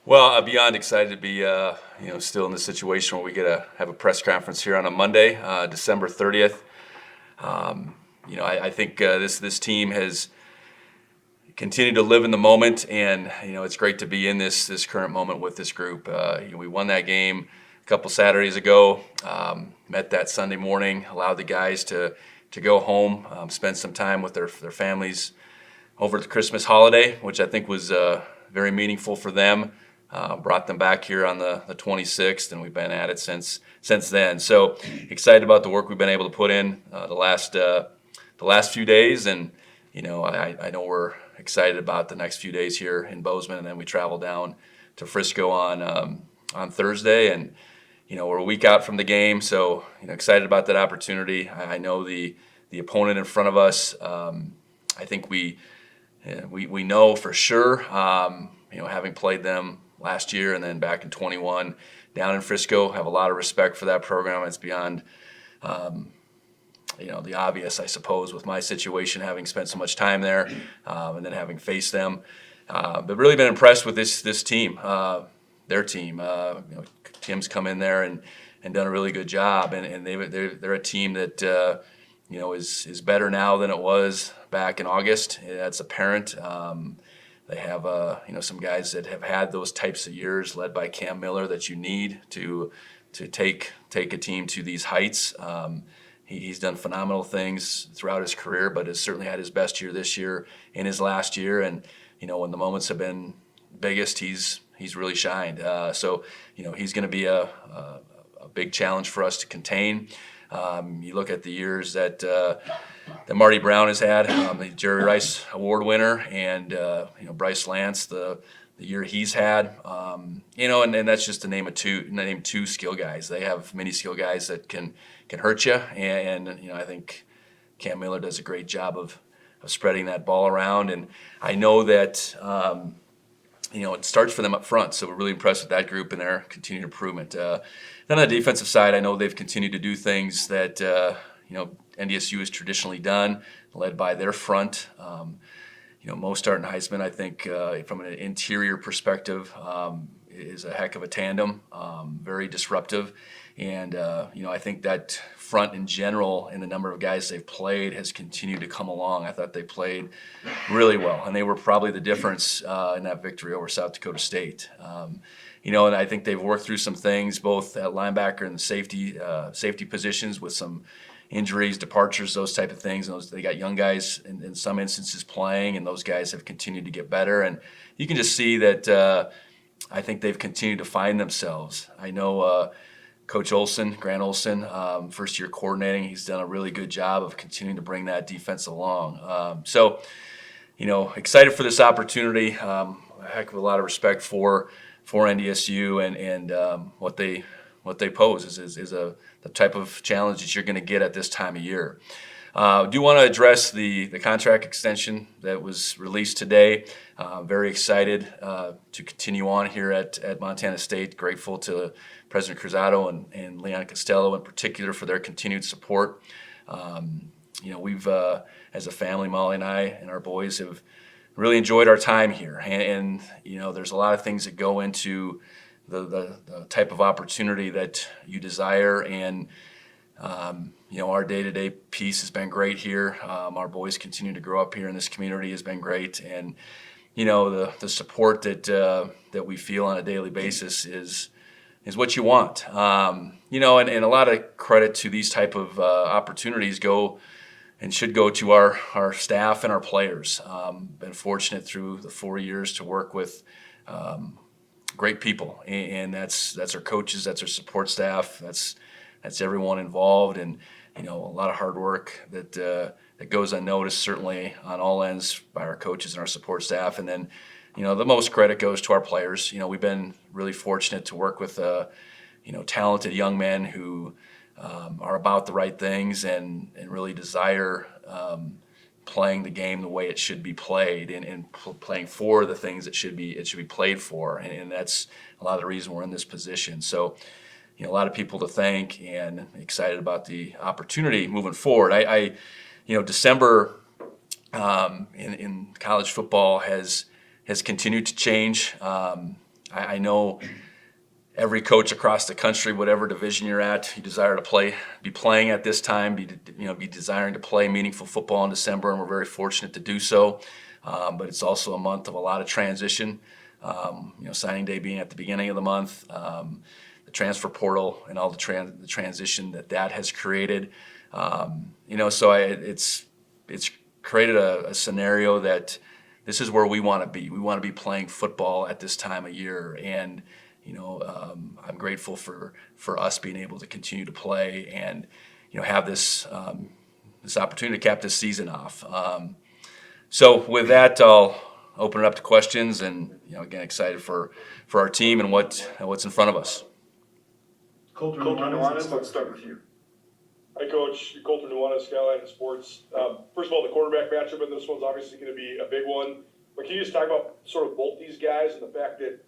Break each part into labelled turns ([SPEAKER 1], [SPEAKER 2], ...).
[SPEAKER 1] Well, beyond excited to be, still in this situation where we get to have a press conference here on a Monday, December 30th. I think this team has continued to live in the moment, and it's great to be in this current moment with this group. We won that game a couple Saturdays ago. Met that Sunday morning, allowed the guys to go home, spend some time with their families over the Christmas holiday, which I think was very meaningful for them. Brought them back here on the 26th, and we've been at it since then. So excited about the work we've been able to put in the last few days, and I know we're excited about the next few days here in Bozeman, and then we travel down to Frisco on Thursday, and we're a week out from the game, so excited about that opportunity. I know the opponent in front of us. I think we know for sure. Having played them last year and then back in 21 down in Frisco, have a lot of respect for that program. It's beyond the obvious, I suppose, with my situation, having spent so much time there and then having faced them. But really been impressed with this team, their team. Tim's come in there and done a really good job, and they're a team that is better now than it was back in August. That's apparent. They have some guys that have had those types of years, led by Cam Miller, that you need to take a team to these heights. He's done phenomenal things throughout his career, but has certainly had his best year this year and his last year. And when the moments have been biggest, he's really shined. So he's going to be a big challenge for us to contain. You look at the years that Marty Brown has had, the Jerry Rice Award winner, and Bryce Lance, the year he's had, and that's just to name two skill guys. They have many skill guys that can hurt you, and I think Cam Miller does a great job of spreading that ball around, and I know that it starts for them up front, so we're really impressed with that group and their continued improvement. Then on the defensive side, I know they've continued to do things that NDSU has traditionally done, led by their front. Mostert and Heisman, I think, from an interior perspective, is a heck of a tandem, very disruptive. And, I think that front in general and the number of guys they've played has continued to come along. I thought they played really well, and they were probably the difference in that victory over South Dakota State. And I think they've worked through some things, both at linebacker and the safety positions, with some injuries, departures, those type of things. And they got young guys in some instances playing, and those guys have continued to get better. And you can just see that I think they've continued to find themselves. I know Coach Grant Olson, first year coordinating, he's done a really good job of continuing to bring that defense along. So excited for this opportunity. A heck of a lot of respect for NDSU and what they pose is the type of challenge that you're going to get at this time of year. Do want to address the contract extension that was released today. Very excited to continue on here at Montana State. Grateful to President Cruzado and Leon Costello in particular for their continued support. We've, as a family, Molly and I and our boys have really enjoyed our time here. And there's a lot of things that go into the type of opportunity that you desire, and our day-to-day piece has been great here. Our boys continue to grow up here in this community has been great, and the support that we feel on a daily basis is what you want. And a lot of credit to these type of opportunities go and should go to our staff and our players. Been fortunate through the 4 years to work with great people, and that's our coaches, that's our support staff, that's everyone involved, and a lot of hard work that goes unnoticed, certainly on all ends by our coaches and our support staff. And then the most credit goes to our players. We've been really fortunate to work with talented young men who are about the right things and really desire playing the game the way it should be played, and playing for the things it should be played for, and that's a lot of the reason we're in this position. So a lot of people to thank, and excited about the opportunity moving forward. December in college football has continued to change. I know every coach across the country, whatever division you're at, you desire to be playing at this time, be desiring to play meaningful football in December, and we're very fortunate to do so. But it's also a month of a lot of transition. Signing day being at the beginning of the month, the transfer portal, and all the transition that has created. It's created a scenario that this is where we want to be. We want to be playing football at this time of year, and I'm grateful for us being able to continue to play and have this opportunity to cap this season off. So with that, I'll open it up to questions, and again, excited for our team and what's in front of us.
[SPEAKER 2] Coulter Nuanez, let's start with you.
[SPEAKER 3] Hi, Coach. Coulter Nuanez, Skyline Sports. First of all, the quarterback matchup in this one's obviously going to be a big one. But can you just talk about sort of both these guys and the fact that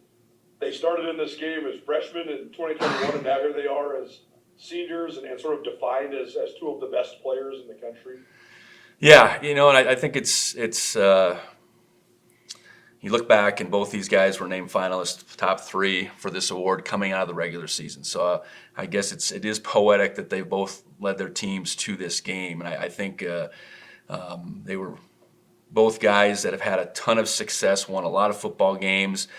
[SPEAKER 3] they started in this game as freshmen in 2021, and now here they are as seniors and sort of defined as two of the best players in the country?
[SPEAKER 1] Yeah, and I think it's you look back and both these guys were named finalists, top 3 for this award coming out of the regular season. So I guess it is poetic that they both led their teams to this game, and I think they were both guys that have had a ton of success, won a lot of football games.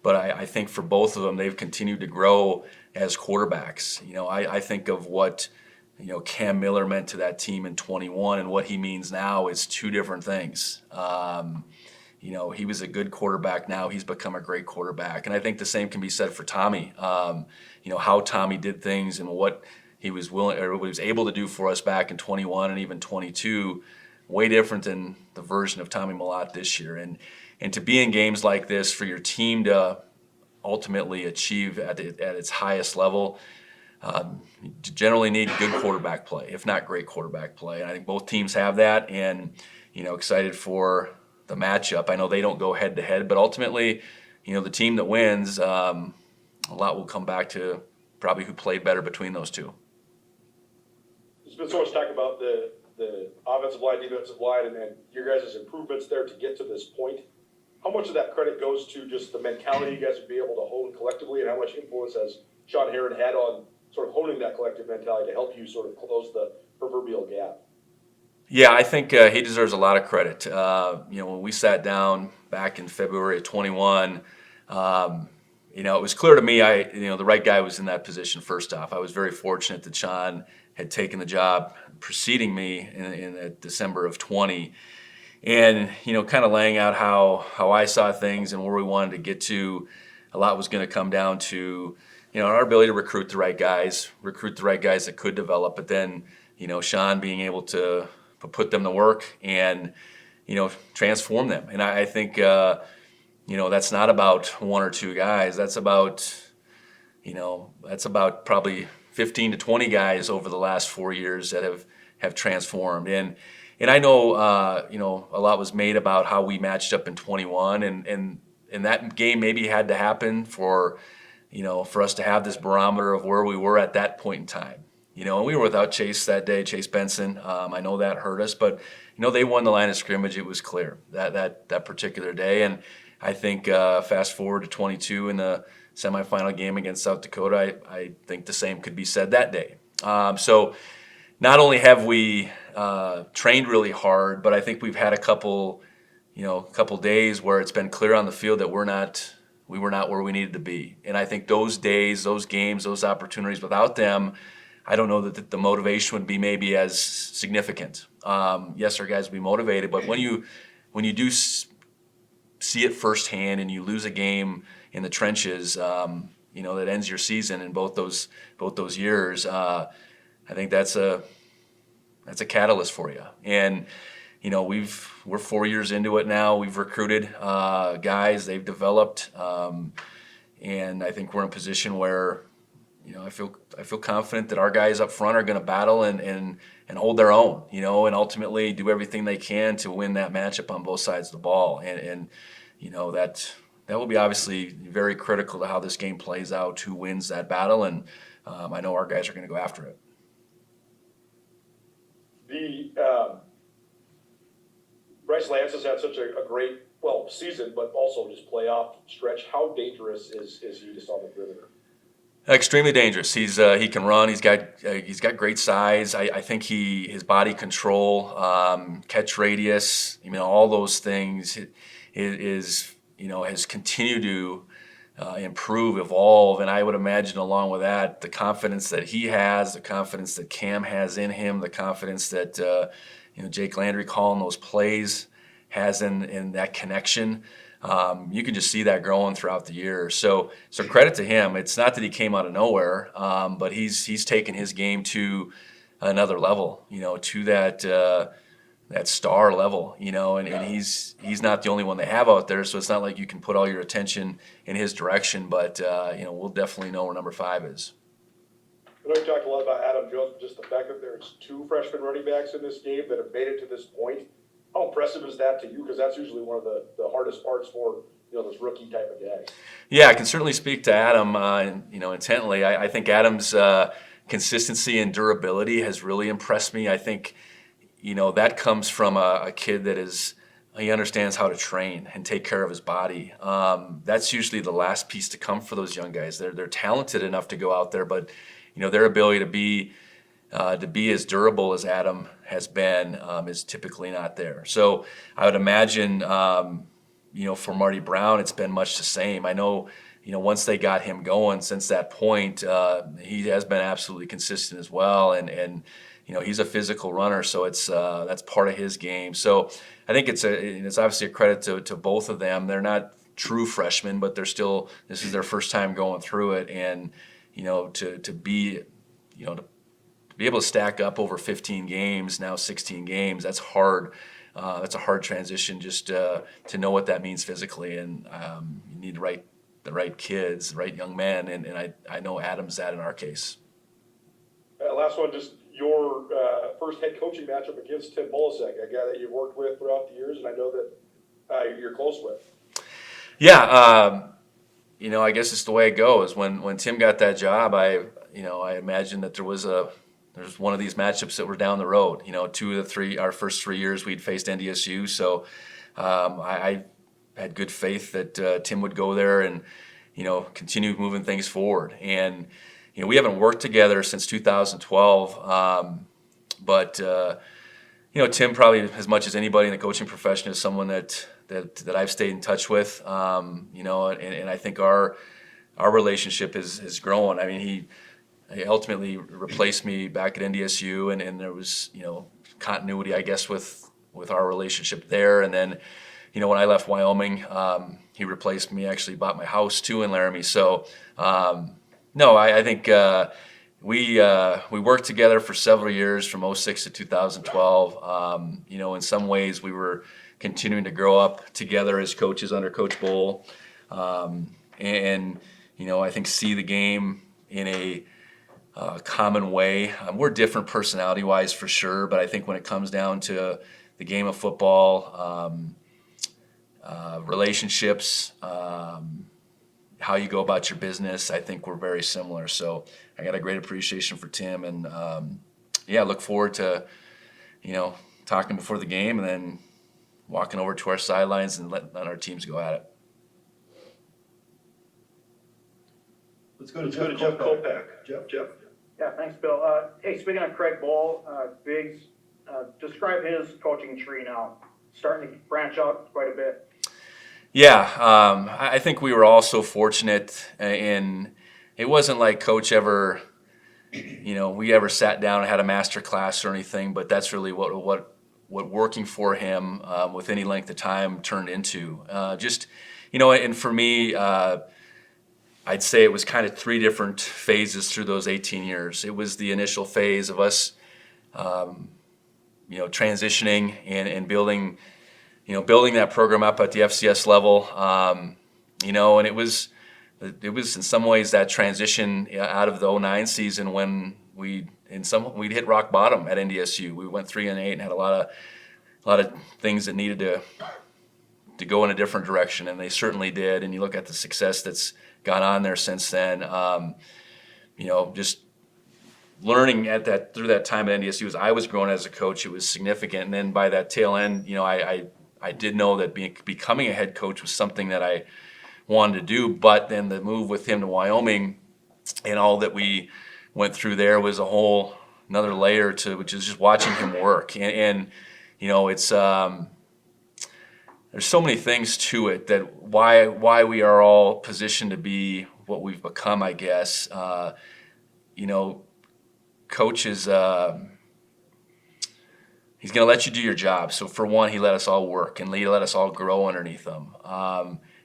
[SPEAKER 1] But I think for both of them, they've continued to grow as quarterbacks. I think of what Cam Miller meant to that team in 21 and what he means now is two different things. He was a good quarterback. Now he's become a great quarterback. And I think the same can be said for Tommy. How Tommy did things and what he was willing or what he was able to do for us back in 21 and even 22, way different than the version of Tommy Mellott this year. And to be in games like this for your team to ultimately achieve at its highest level, you generally need good quarterback play, if not great quarterback play. And I think both teams have that, and excited for the matchup. I know they don't go head to head, but ultimately, the team that wins, a lot will come back to probably who played better between those two.
[SPEAKER 3] There's been so much talk about the offensive line, defensive line, and your guys' improvements there to get to this point. How much of that credit goes to just the mentality you guys would be able to hone collectively, and how much influence has Sean Herron had on sort of honing that collective mentality to help you sort of close the proverbial gap?
[SPEAKER 1] Yeah, I think he deserves a lot of credit. When we sat down back in February of 21, it was clear to me the right guy was in that position first off. I was very fortunate that Sean had taken the job preceding me in December of 20. And, kind of laying out how I saw things and where we wanted to get to, a lot was going to come down to, our ability to recruit the right guys that could develop, but then, Sean being able to put them to work and, transform them. And I think, that's not about one or two guys. That's about probably 15 to 20 guys over the last 4 years that have transformed. And I know, a lot was made about how we matched up in 21, and that game maybe had to happen for us to have this barometer of where we were at that point in time. And we were without Chase that day, Chase Benson. I know that hurt us, but they won the line of scrimmage. It was clear that particular day, and I think fast forward to 22 in the semifinal game against South Dakota, I think the same could be said that day. So not only have we trained really hard, but I think we've had a couple days where it's been clear on the field that we were not where we needed to be. And I think those days, those games, those opportunities, without them, I don't know that the motivation would be maybe as significant. Yes, our guys would be motivated, but when you do see it firsthand and you lose a game in the trenches, that ends your season in both those years, I think that's a catalyst for you. And we're 4 years into it now. We've recruited guys, they've developed, and I think we're in a position where I feel confident that our guys up front are going to battle and hold their own, and ultimately do everything they can to win that matchup on both sides of the ball. And that will be obviously very critical to how this game plays out, who wins that battle, and I know our guys are going to go after it.
[SPEAKER 3] Bryce Lance has had such a great season, but also just playoff stretch. How dangerous is he just on the perimeter?
[SPEAKER 1] Extremely dangerous. He can run. He's got great size. I think his body control, catch radius, all those things has continued to improve, evolve, and I would imagine along with that, the confidence that he has, the confidence that Cam has in him, the confidence that Jake Landry calling those plays has in that connection. You can just see that growing throughout the year. So credit to him. It's not that he came out of nowhere, but he's taken his game to another level, to that star level, and he's not the only one they have out there. So it's not like you can put all your attention in his direction, but we'll definitely know where number 5 is.
[SPEAKER 3] I know you talked a lot about Adam Jones, but just the fact that there's 2 freshman running backs in this game that have made it to this point. How impressive is that to you? Because that's usually one of the hardest parts for those rookie type of guys.
[SPEAKER 1] Yeah, I can certainly speak to Adam, intently. I think Adam's consistency and durability has really impressed me. I think, that comes from a kid that he understands how to train and take care of his body. That's usually the last piece to come for those young guys. They're talented enough to go out there, but their ability to be as durable as Adam has been is typically not there. So I would imagine, for Marty Brown, it's been much the same. I know, once they got him going, since that point, he has been absolutely consistent as well, and he's a physical runner, so that's part of his game. So I think it's obviously a credit to both of them. They're not true freshmen, but this is their first time going through it, and to be able to stack up over 15 games, now 16 games, that's hard. That's a hard transition just to know what that means physically, and you need the right kids, the right young men, and I know Adam's that in our case.
[SPEAKER 3] Last one, just your first head coaching matchup against Tim Molisek, a guy that you've worked with throughout the years, and I know that you're close with.
[SPEAKER 1] Yeah, I guess it's the way it goes. When Tim got that job, I imagined that there's one of these matchups that were down the road. 2 of the 3, our first 3 years we'd faced NDSU, so I had good faith that Tim would go there and continue moving things forward. And we haven't worked together since 2012, but Tim probably as much as anybody in the coaching profession is someone that I've stayed in touch with. And I think our relationship is growing. I mean, he ultimately replaced me back at NDSU, and there was continuity, I guess, with our relationship there. And then when I left Wyoming, he replaced me. Actually bought my house too in Laramie. So no, I think we worked together for several years from 2006 to 2012. In some ways we were continuing to grow up together as coaches under Coach Bull, and I think see the game in a common way. We're different personality-wise for sure, but I think when it comes down to the game of football, relationships, how you go about your business, I think we're very similar. So I got a great appreciation for Tim, and look forward to talking before the game and then walking over to our sidelines and letting our teams go at it.
[SPEAKER 2] Let's go to Jeff Kopak. Jeff.
[SPEAKER 4] Yeah, thanks, Bill. Hey, speaking of Craig Ball, Biggs, describe his coaching tree now. Starting to branch out quite a bit.
[SPEAKER 1] Yeah, I think we were all so fortunate in it wasn't like Coach ever, we ever sat down and had a master class or anything, but that's really what working for him with any length of time turned into. And for me, I'd say it was kind of 3 different phases through those 18 years. It was the initial phase of us, transitioning and building that program up at the FCS level, and it was in some ways that transition out of the 2009 season when we'd hit rock bottom at NDSU. We went 3-8 and had a lot of things that needed to go in a different direction, and they certainly did. And you look at the success that's gone on there since then. Just learning through that time at NDSU as I was growing as a coach, it was significant. And then by that tail end, I I did know that becoming a head coach was something that I wanted to do, but then the move with him to Wyoming and all that we went through there was a whole another layer to, which is just watching him work. And it's there's so many things to it that why we are all positioned to be what we've become, I guess. Coach is he's going to let you do your job. So for one, he let us all work and he let us all grow underneath him.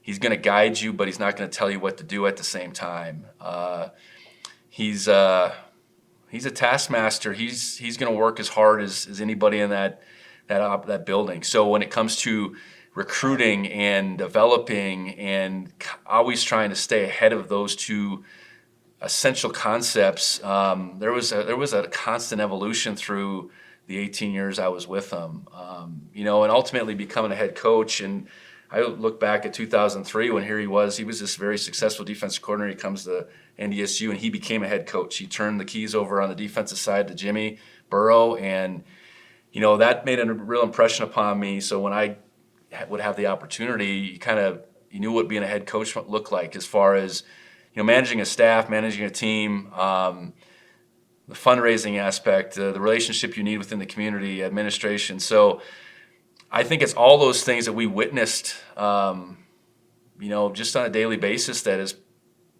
[SPEAKER 1] He's going to guide you, but he's not going to tell you what to do at the same time. He's a taskmaster. He's going to work as hard as anybody in that building. So when it comes to recruiting and developing and always trying to stay ahead of those two essential concepts, there was a constant evolution through the 18 years I was with him. And ultimately becoming a head coach. And I look back at 2003 when he was this very successful defensive coordinator. He comes to NDSU and he became a head coach. He turned the keys over on the defensive side to Jimmy Burrow, and that made a real impression upon me. So when I would have the opportunity, you knew what being a head coach looked like, as far as managing a staff, managing a team, the fundraising aspect, the relationship you need within the community, administration. So I think it's all those things that we witnessed, just on a daily basis that has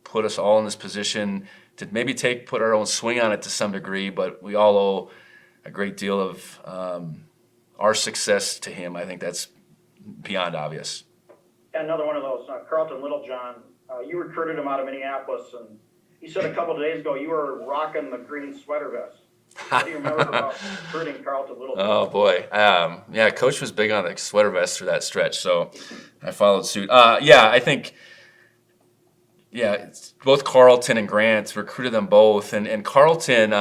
[SPEAKER 1] put us all in this position to maybe put our own swing on it to some degree, but we all owe a great deal of our success to him. I think that's beyond obvious.
[SPEAKER 4] Another one of those, Carlton Littlejohn, you recruited him out of Minneapolis, and you said a couple of days ago you were rocking the green sweater vest. What do you remember about recruiting Carlton Littlejohn?
[SPEAKER 1] Oh, boy. Coach was big on the sweater vest through that stretch, so I followed suit. I think both Carlton and Grant recruited them both. And Carlton,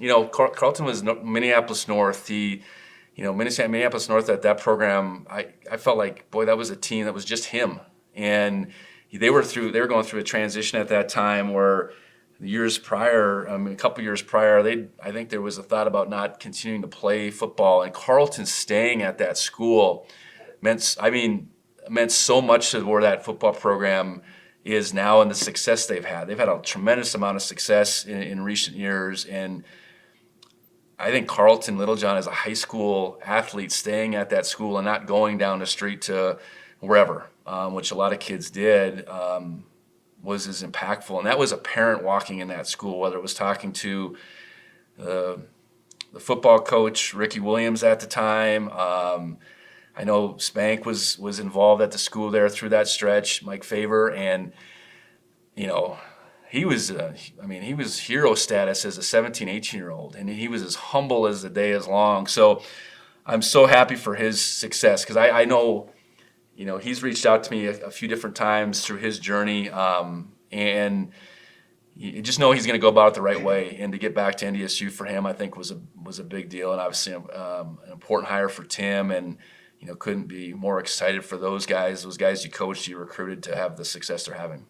[SPEAKER 1] Carlton was Minneapolis North. Minneapolis North at that program, I felt like, boy, that was a team that was just him. And they were going through a transition at that time where a couple years prior, I think there was a thought about not continuing to play football. And Carlton staying at that school meant so much to where that football program is now and the success they've had. They've had a tremendous amount of success in recent years. And I think Carlton Littlejohn, as a high school athlete, staying at that school and not going down the street to wherever, which a lot of kids did, was as impactful. And that was a parent walking in that school, whether it was talking to the football coach, Ricky Williams, at the time. I know Spank was involved at the school there through that stretch, Mike Favor, and he was hero status as a 17, 18-year-old, and he was as humble as the day is long. So I'm so happy for his success, because I know, he's reached out to me a few different times through his journey, and you just know he's going to go about it the right way. And to get back to NDSU for him, I think was a big deal, and obviously an important hire for Tim, and couldn't be more excited for those guys you coached, you recruited, to have the success they're having.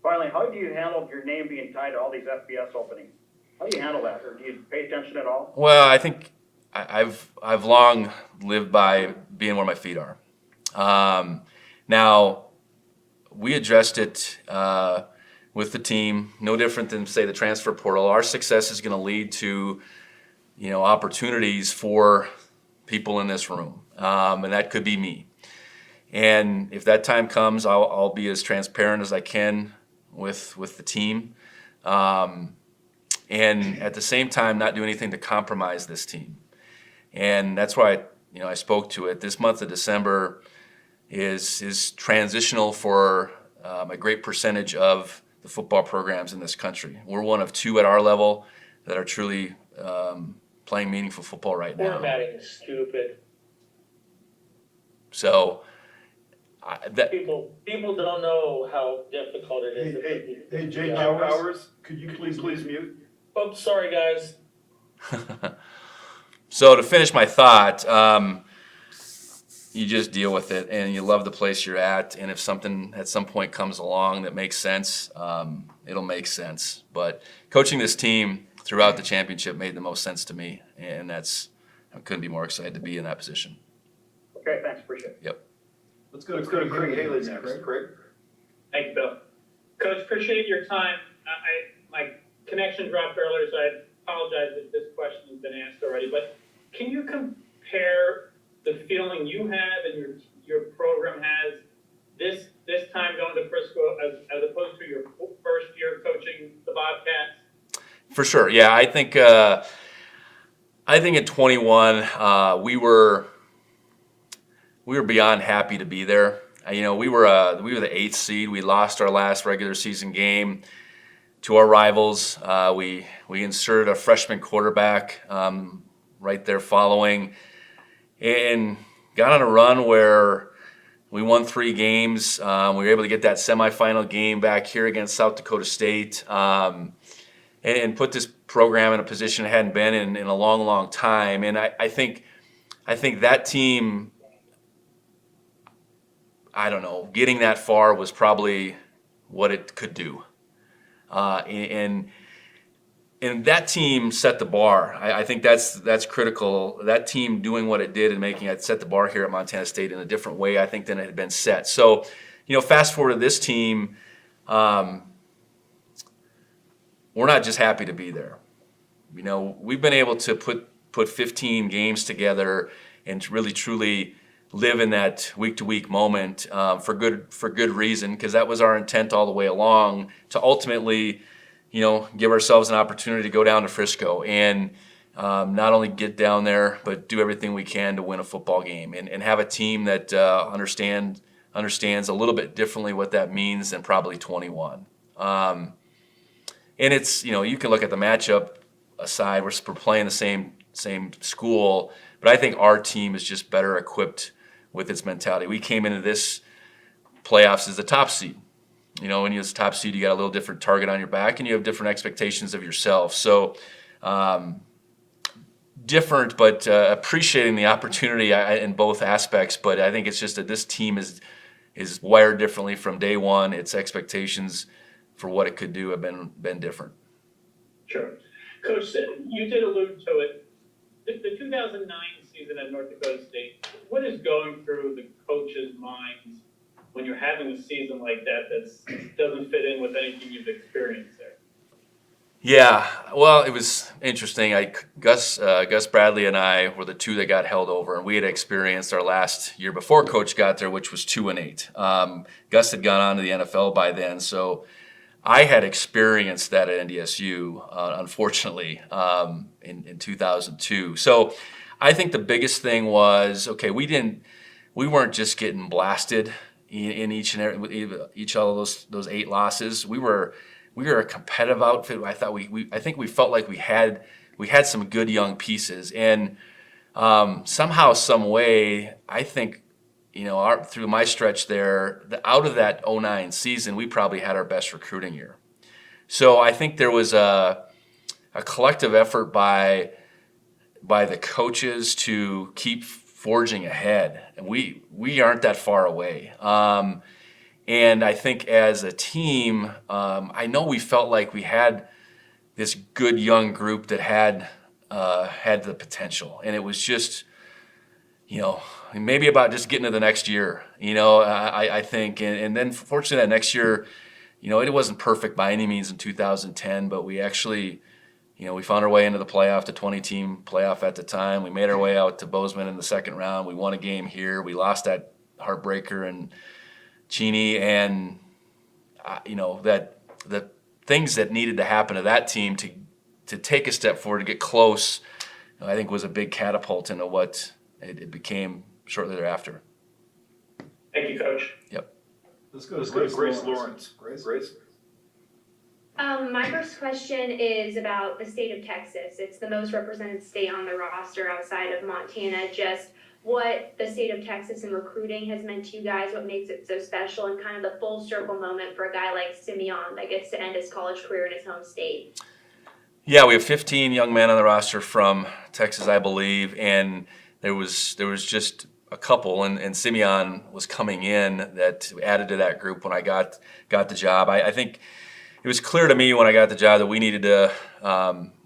[SPEAKER 4] Finally, how do you handle your name being tied to all these FBS openings? How do you handle that, or do you pay attention at all?
[SPEAKER 1] Well, I think I've long lived by being where my feet are. Now, we addressed it with the team, no different than, say, the transfer portal. Our success is going to lead to, opportunities for people in this room, and that could be me. And if that time comes, I'll be as transparent as I can with the team, and at the same time not do anything to compromise this team. And that's why I spoke to it. This month of December is transitional for a great percentage of the football programs in this country. We're one of two at our level that are truly playing meaningful football right now.
[SPEAKER 5] Formatting is stupid.
[SPEAKER 1] So
[SPEAKER 5] People don't know how difficult it is.
[SPEAKER 2] Hey, Jake Powers, could you please mute?
[SPEAKER 5] Oh, sorry, guys.
[SPEAKER 1] So to finish my thought, you just deal with it, and you love the place you're at. And if something at some point comes along that makes sense, it'll make sense. But coaching this team throughout the championship made the most sense to me, and I couldn't be more excited to be in that position.
[SPEAKER 4] Okay, thanks. Appreciate it.
[SPEAKER 2] Let's go to Craig Haley next. Craig?
[SPEAKER 6] Thank you, Bill. Coach, appreciate your time. My connection dropped earlier, so I apologize if this question has been asked already, but can you compare the feeling you have and your program has this time going to Frisco as opposed to your first year coaching the Bobcats?
[SPEAKER 1] For sure, yeah. I think at 21, we were beyond happy to be there. We were the 8th seed. We lost our last regular season game to our rivals. We inserted a freshman quarterback right there following, and got on a run where we won 3 games. We were able to get that semifinal game back here against South Dakota State, and put this program in a position it hadn't been in a long, long time. And I think that team, I don't know, getting that far was probably what it could do. And that team set the bar. I think that's critical. That team doing what it did and making it set the bar here at Montana State in a different way, I think, than it had been set. So, fast forward to this team, we're not just happy to be there. We've been able to put 15 games together and to really truly live in that week-to-week moment for good reason, because that was our intent all the way along, to ultimately, give ourselves an opportunity to go down to Frisco and not only get down there, but do everything we can to win a football game and have a team that understands a little bit differently what that means than probably 21. And it's, you can look at the matchup aside, we're playing the same school, but I think our team is just better equipped with its mentality. We came into this playoffs as the top seed. When you're the top seed, you got a little different target on your back, and you have different expectations of yourself. So, different, but appreciating the opportunity in both aspects. But I think it's just that this team is wired differently from day one. Its expectations for what it could do have been different.
[SPEAKER 6] Sure. Coach, you did allude to it. The 2009 season at North Dakota State, what is going through the coaches' minds when you're having a season like that doesn't fit in with anything you've experienced there?
[SPEAKER 1] Yeah, well, it was interesting. Gus Bradley and I were the two that got held over, and we had experienced our last year before Coach got there, which was 2-8. Gus had gone on to the NFL by then, so I had experienced that at NDSU, unfortunately, in 2002. So I think the biggest thing was, okay, we weren't just getting blasted in each of those 8 losses. We were a competitive outfit. I think we felt like we had some good young pieces, and somehow, some way, I think, through my stretch there, out of that 2009 season, we probably had our best recruiting year. So I think there was a collective effort by the coaches to keep forging ahead, and we aren't that far away. And I think as a team, I know we felt like we had this good young group that had the potential, and it was just, maybe about just getting to the next year. I think, and then fortunately that next year, it wasn't perfect by any means in 2010, but we actually, we found our way into the playoff, the 20-team playoff at the time. We made our way out to Bozeman in the second round. We won a game here. We lost that heartbreaker in Cheney, and that the things that needed to happen to that team to take a step forward, to get close, I think was a big catapult into what it became shortly thereafter.
[SPEAKER 6] Thank you, Coach.
[SPEAKER 1] Yep.
[SPEAKER 2] Let's go to Grace Lawrence. Grace?
[SPEAKER 7] My first question is about the state of Texas. It's the most represented state on the roster outside of Montana. Just what the state of Texas and recruiting has meant to you guys, what makes it so special, and kind of the full circle moment for a guy like Simeon that gets to end his college career in his home state.
[SPEAKER 1] Yeah, we have 15 young men on the roster from Texas, I believe, and there was just a couple, and Simeon was coming in that added to that group when I got the job. I think it was clear to me when I got the job that we needed to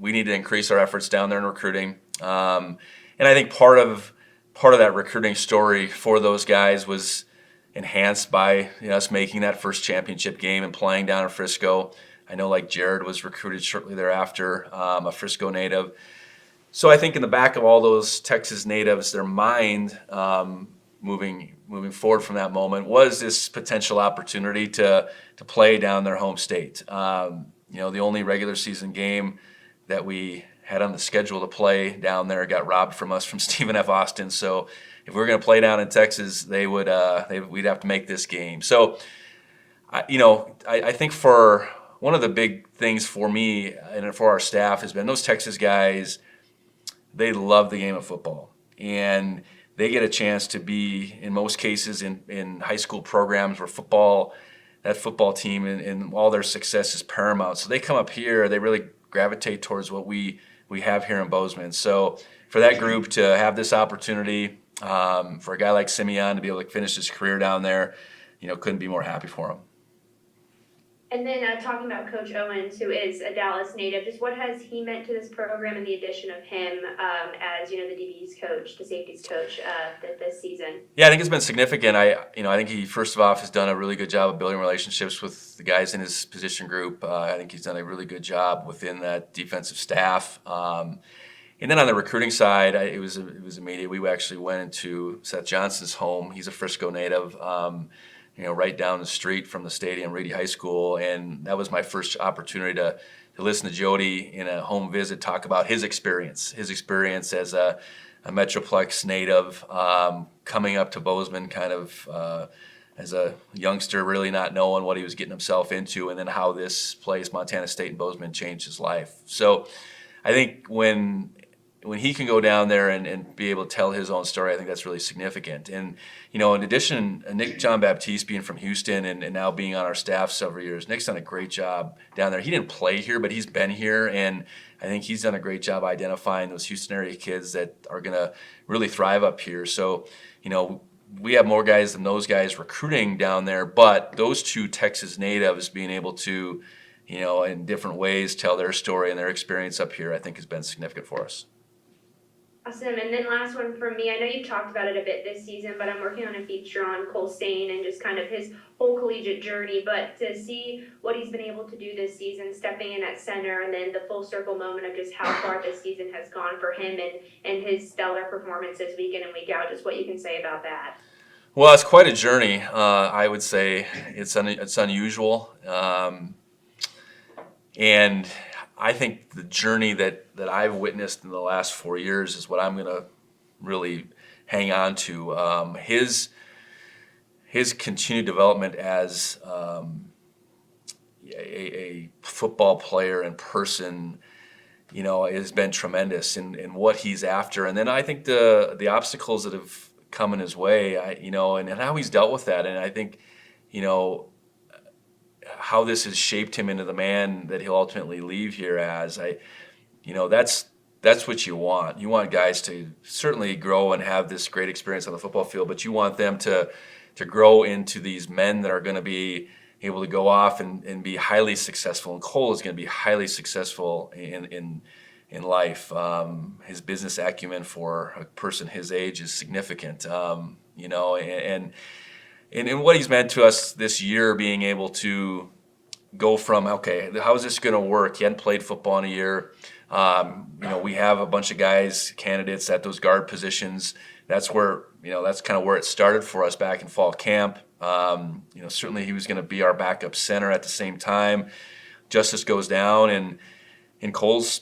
[SPEAKER 1] increase our efforts down there in recruiting, and I think part of part of that recruiting story for those guys was enhanced by us making that first championship game and playing down in Frisco. I know like Jared was recruited shortly thereafter, a Frisco native. So I think in the back of all those Texas natives, their mind moving forward from that moment was this potential opportunity to play down their home state. The only regular season game that we had on the schedule to play down there got robbed from us from Stephen F. Austin. So if we were going to play down in Texas, we'd have to make this game. So I think for one of the big things for me and for our staff has been those Texas guys. They love the game of football, and they get a chance to be, in most cases, in high school programs where that football team and all their success is paramount. So they come up here, they really gravitate towards what we have here in Bozeman. So for that group to have this opportunity, for a guy like Simeon to be able to finish his career down there, couldn't be more happy for him.
[SPEAKER 7] And then talking about Coach Owens, who is a Dallas native, just what has he meant to this program and the addition of him as the DB's coach, the safeties coach this season?
[SPEAKER 1] Yeah, I think it's been significant. I think he first of all has done a really good job of building relationships with the guys in his position group. I think he's done a really good job within that defensive staff. And then on the recruiting side, it was immediate. We actually went into Seth Johnson's home. He's a Frisco native. Right down the street from the stadium, Reedy High School, and that was my first opportunity to listen to Jody in a home visit talk about his experience as a Metroplex native, coming up to Bozeman kind of as a youngster, really not knowing what he was getting himself into, and then how this place, Montana State and Bozeman, changed his life. So I think when he can go down there and be able to tell his own story, I think that's really significant. And, in addition, Nick John Baptiste being from Houston and now being on our staff several years, Nick's done a great job down there. He didn't play here, but he's been here, and I think he's done a great job identifying those Houston area kids that are going to really thrive up here. So, we have more guys than those guys recruiting down there, but those two Texas natives being able to, in different ways tell their story and their experience up here, I think has been significant for us.
[SPEAKER 7] Awesome. And then last one from me. I know you've talked about it a bit this season, but I'm working on a feature on Cole Stain and just kind of his whole collegiate journey. But to see what he's been able to do this season, stepping in at center, and then the full circle moment of just how far this season has gone for him and his stellar performances week in and week out, just what you can say about that.
[SPEAKER 1] Well, it's quite a journey. I would say it's unusual. And I think the journey that I've witnessed in the last 4 years is what I'm going to really hang on to. His continued development as a football player and person, has been tremendous in what he's after. And then I think the obstacles that have come in his way, and how he's dealt with that. And I think, how this has shaped him into the man that he'll ultimately leave here as. That's what you want. You want guys to certainly grow and have this great experience on the football field, but you want them to grow into these men that are going to be able to go off and be highly successful. And Cole is going to be highly successful in life. His business acumen for a person his age is significant. And what he's meant to us this year, being able to go from, okay, how is this going to work? He hadn't played football in a year. We have a bunch of guys, candidates at those guard positions. That's where, that's kind of where it started for us back in fall camp. Certainly he was going to be our backup center at the same time. Justice goes down, and Cole's,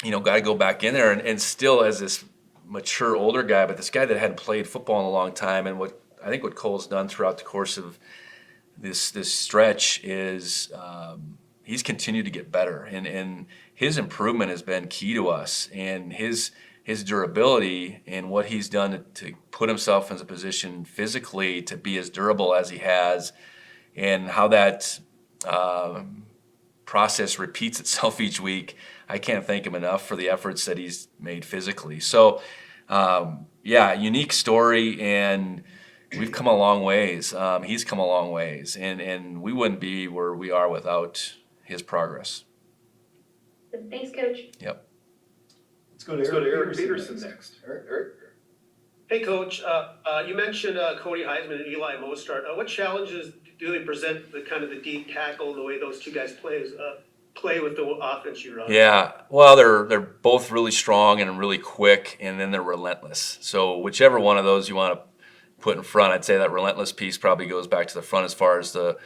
[SPEAKER 1] got to go back in there and still as this mature older guy, but this guy that hadn't played football in a long time. And what Cole's done throughout the course of this stretch is he's continued to get better, and his improvement has been key to us, and his durability and what he's done to put himself in a position physically to be as durable as he has, and how that process repeats itself each week. I can't thank him enough for the efforts that he's made physically. So, unique story, and we've come a long ways. He's come a long ways, and we wouldn't be where we are without his progress.
[SPEAKER 7] Thanks, Coach.
[SPEAKER 1] Yep.
[SPEAKER 2] Let's go to Eric Peterson next. Eric.
[SPEAKER 8] Hey, Coach. You mentioned Cody Heisman and Eli Mostert. What challenges do they present the kind of the deep tackle, the way those two guys play with the offense you run?
[SPEAKER 1] Yeah, well, they're both really strong and really quick, and then they're relentless. So whichever one of those you want to put in front, I'd say that relentless piece probably goes back to the front as far as the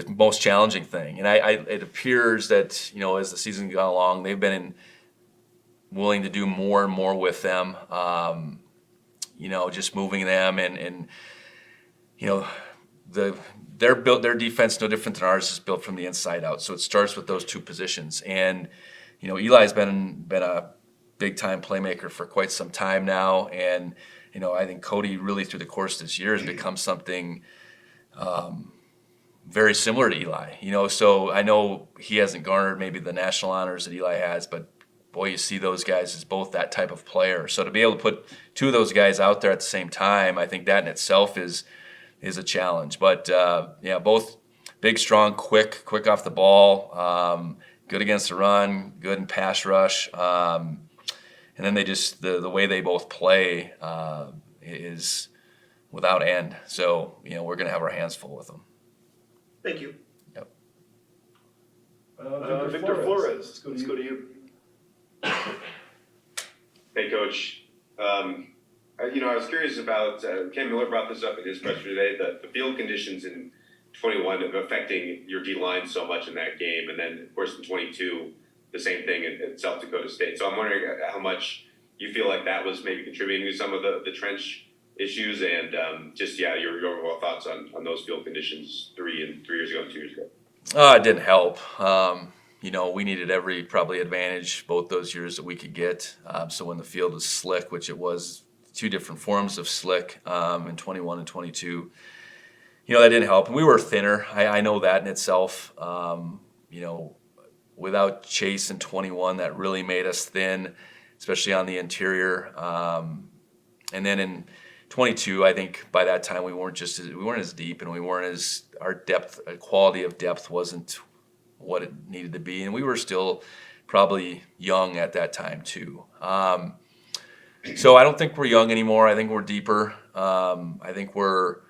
[SPEAKER 1] most challenging thing. And it appears that as the season gone along, they've been willing to do more and more with them. Just moving them and their defense no different than ours is built from the inside out. So it starts with those two positions. And Eli's been a big time playmaker for quite some time now, and I think Cody really through the course of this year has become something very similar to Eli. So I know he hasn't garnered maybe the national honors that Eli has, but boy, you see those guys as both that type of player. So to be able to put two of those guys out there at the same time, I think that in itself is a challenge. But both big, strong, quick off the ball, good against the run, good in pass rush, and then they just the way they both play is without end. So we're going to have our hands full with them.
[SPEAKER 8] Thank you.
[SPEAKER 1] Yep.
[SPEAKER 2] Victor Flores, let's go to you.
[SPEAKER 9] Hey, Coach. I was curious about, Ken Miller brought this up in his presser today, the field conditions in 21 affecting your D-line so much in that game. And then, of course, in 22, the same thing in South Dakota State. So I'm wondering how much you feel like that was maybe contributing to some of the trench issues and your overall thoughts on those field conditions 3 years ago and 2 years ago.
[SPEAKER 1] It didn't help. We needed every probably advantage both those years that we could get. So when the field was slick, which it was two different forms of slick in 21 and 22, that didn't help. And we were thinner. I know that in itself. Without Chase in 21, that really made us thin, especially on the interior. And then in 22, I think by that time we weren't as deep, and our depth, quality of depth wasn't what it needed to be, and we were still probably young at that time too. So I don't think we're young anymore. I think we're deeper. I think we're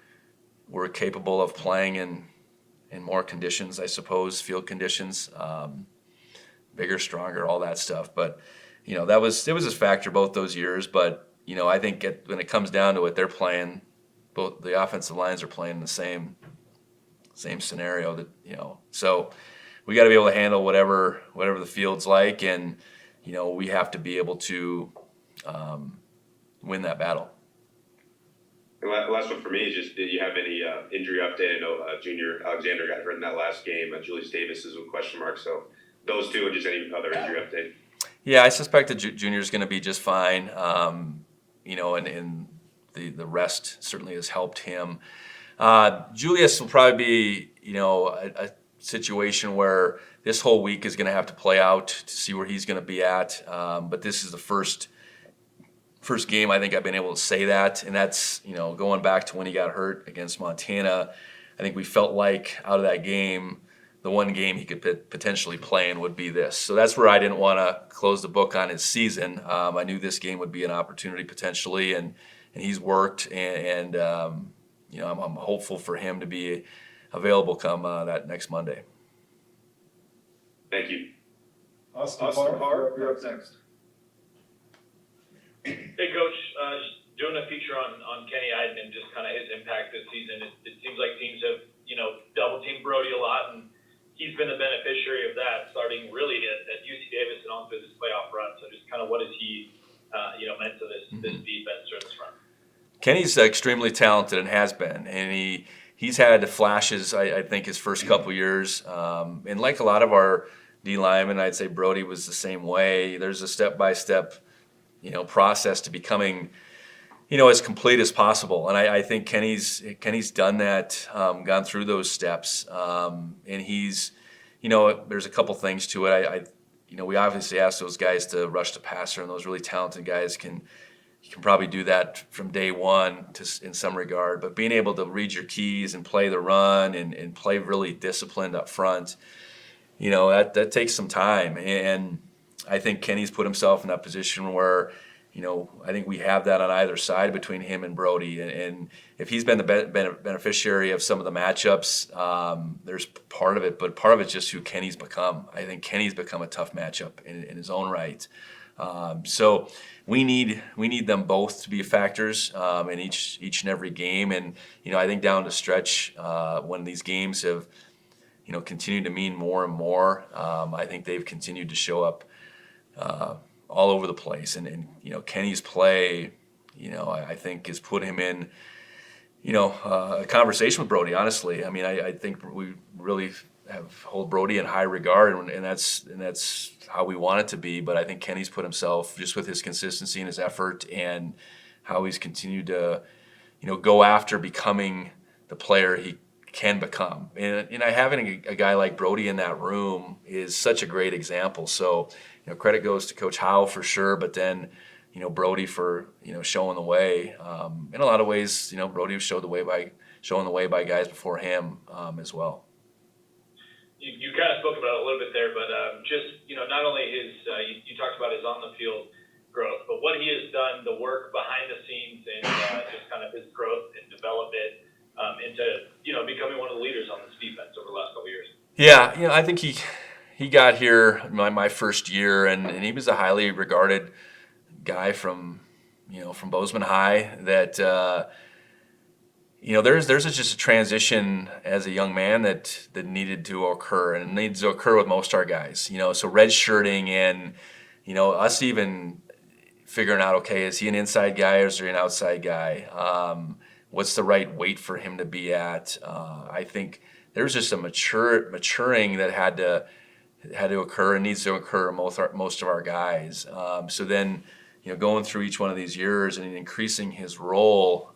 [SPEAKER 1] capable of playing in more conditions, I suppose, field conditions, bigger, stronger, all that stuff. But it was a factor both those years. But I think when it comes down to it, they're playing. Both the offensive lines are playing the same scenario that so. We got to be able to handle whatever the field's like, and we have to be able to win that battle.
[SPEAKER 9] And last one for me is just, did you have any injury update? I know Junior Alexander got hurt in that last game. Julius Davis is a question mark. So those two, and just any other injury update.
[SPEAKER 1] Yeah, I suspect that Junior's going to be just fine. And the rest certainly has helped him. Julius will probably be a situation where this whole week is going to have to play out to see where he's going to be at. But this is the first game I think I've been able to say that, and that's going back to when he got hurt against Montana. I think we felt like out of that game, the one game he could potentially play in would be this. So that's where I didn't want to close the book on his season. I knew this game would be an opportunity potentially, and he's worked, and I'm hopeful for him to be available come that next Monday.
[SPEAKER 9] Thank you.
[SPEAKER 2] Austin Parr, you're up next.
[SPEAKER 10] Hey, Coach. Doing a feature on Kenny Eidman, just kind of his impact this season. It seems like teams have, double-teamed Brody a lot, and he's been the beneficiary of that, starting really at UC Davis and on through this playoff run. So just kind of what is he, meant to this defense or this run?
[SPEAKER 1] Kenny's extremely talented and has been, and he's had flashes, I think, his first couple years. And like a lot of our D linemen, I'd say Brody was the same way. There's a step-by-step, process to becoming, as complete as possible. And I think Kenny's done that, gone through those steps. And he's, there's a couple things to it. We obviously ask those guys to rush the passer, and those really talented guys can probably do that from day one in some regard. But being able to read your keys and play the run and play really disciplined up front, that takes some time. And I think Kenny's put himself in that position where, I think we have that on either side between him and Brody. And if he's been the beneficiary of some of the matchups, there's part of it, but part of it's just who Kenny's become. I think Kenny's become a tough matchup in his own right. So we need them both to be factors in each and every game. And I think down the stretch when these games have continued to mean more and more, I think they've continued to show up all over the place. And Kenny's play, I think has put him in a conversation with Brody. Honestly, I mean, I think we really hold Brody in high regard, and that's how we want it to be. But I think Kenny's put himself, just with his consistency and his effort, and how he's continued to, go after becoming the player he can become. And having a guy like Brody in that room is such a great example. So, credit goes to Coach Howe for sure, but then, Brody for, showing the way. In a lot of ways, Brody showing the way by guys before him as well.
[SPEAKER 10] You kind of spoke about it a little bit there, but just, not only his, you talked about his on the field growth, but what he has done, the work behind the scenes, and just kind of his growth and development into, becoming one of the leaders on this defense over the last couple of years.
[SPEAKER 1] Yeah, I think he got here my first year, and he was a highly regarded guy from Bozeman High that, there's just a transition as a young man that needed to occur, and it needs to occur with most of our guys. So redshirting and us even figuring out, okay, is he an inside guy or is he an outside guy? What's the right weight for him to be at? I think there's just a maturing that had to occur and needs to occur in most of our guys. So then, going through each one of these years and increasing his role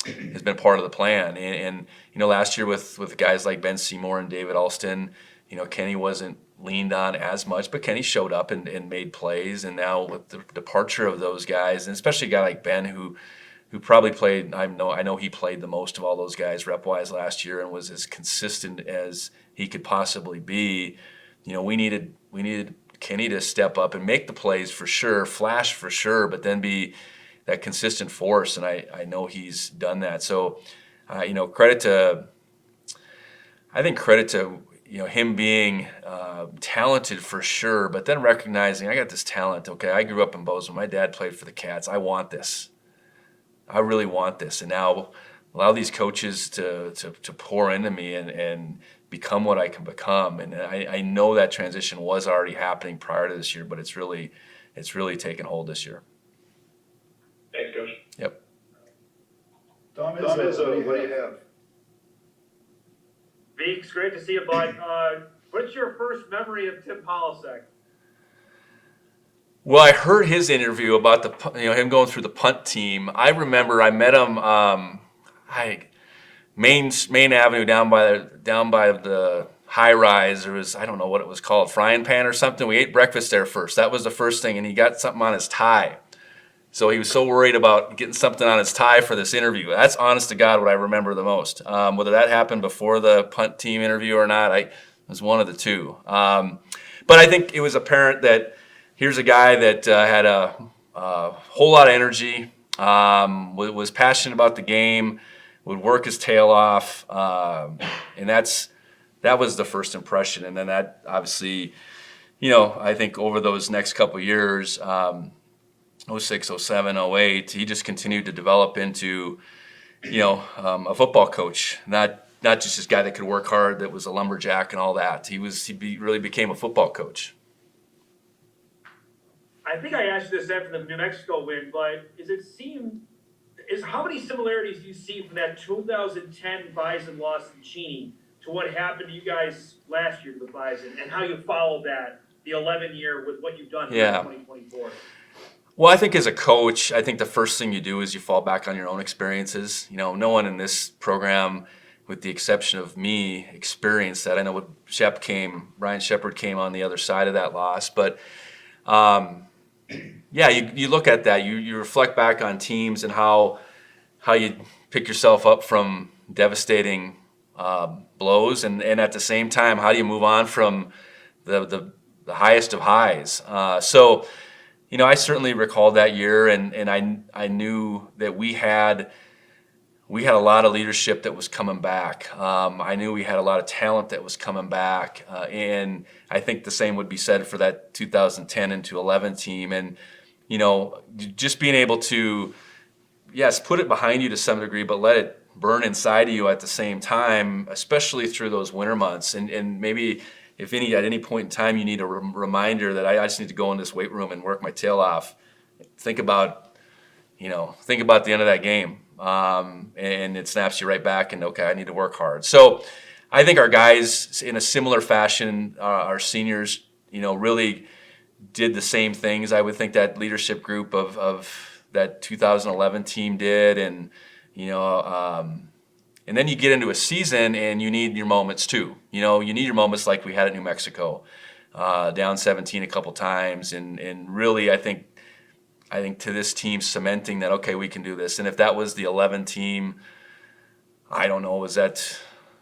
[SPEAKER 1] has been part of the plan. And last year with guys like Ben Seymour and David Alston, Kenny wasn't leaned on as much, but Kenny showed up and made plays. And now with the departure of those guys, and especially a guy like Ben who probably played, I know he played the most of all those guys rep-wise last year and was as consistent as he could possibly be. We needed Kenny to step up and make the plays for sure, flash for sure, but then be that consistent force, and I know he's done that. So, credit to him being talented for sure, but then recognizing I got this talent. Okay, I grew up in Bozeman. My dad played for the Cats. I want this. I really want this, and now allow these coaches to pour into me and become what I can become. And I know that transition was already happening prior to this year, but it's really taken hold this year.
[SPEAKER 10] Thanks, Coach.
[SPEAKER 1] Yep.
[SPEAKER 2] Tom Izzo, what do you have?
[SPEAKER 4] Veeks, great to see you, bud. What's your first memory of Tim Polasek?
[SPEAKER 1] Well, I heard his interview about him going through the punt team. I remember I met him Main Avenue down by the high rise. There was, I don't know what it was called, frying pan or something. We ate breakfast there first. That was the first thing, and he got something on his tie. So he was so worried about getting something on his tie for this interview. That's honest to God what I remember the most. Whether that happened before the punt team interview or not, it was one of the two. But I think it was apparent that here's a guy that had a whole lot of energy, was passionate about the game, would work his tail off, and that was the first impression. And then that obviously, I think over those next couple of years, 06, 07, 08, he just continued to develop into, a football coach, not just this guy that could work hard, that was a lumberjack and all that. He really became a football coach.
[SPEAKER 11] I think I asked you this after the New Mexico win, but how many similarities do you see from that 2010 Bison loss in Cheney to what happened to you guys last year with Bison, and how you followed that, the 11-year, with what you've done here in 2024?
[SPEAKER 1] Well, I think as a coach, I think the first thing you do is you fall back on your own experiences. No one in this program, with the exception of me, experienced that. I know Ryan Shepard came on the other side of that loss, but you look at that, you reflect back on teams and how you pick yourself up from devastating blows, and at the same time, how do you move on from the highest of highs? So I certainly recalled that year, and I knew that we had a lot of leadership that was coming back. I knew we had a lot of talent that was coming back, and I think the same would be said for that 2010 into 11 team. And just being able to, yes, put it behind you to some degree, but let it burn inside of you at the same time, especially through those winter months. And maybe if at any point in time you need a reminder that I just need to go in this weight room and work my tail off, think about the end of that game. And it snaps you right back and, okay, I need to work hard. So I think our guys in a similar fashion, our seniors, really did the same things. I would think that leadership group of that 2011 team did. And, and then you get into a season and you need your moments too. You need your moments like we had at New Mexico, down 17 a couple times. And really, I think to this team cementing that, okay, we can do this. And if that was the 11 team, I don't know,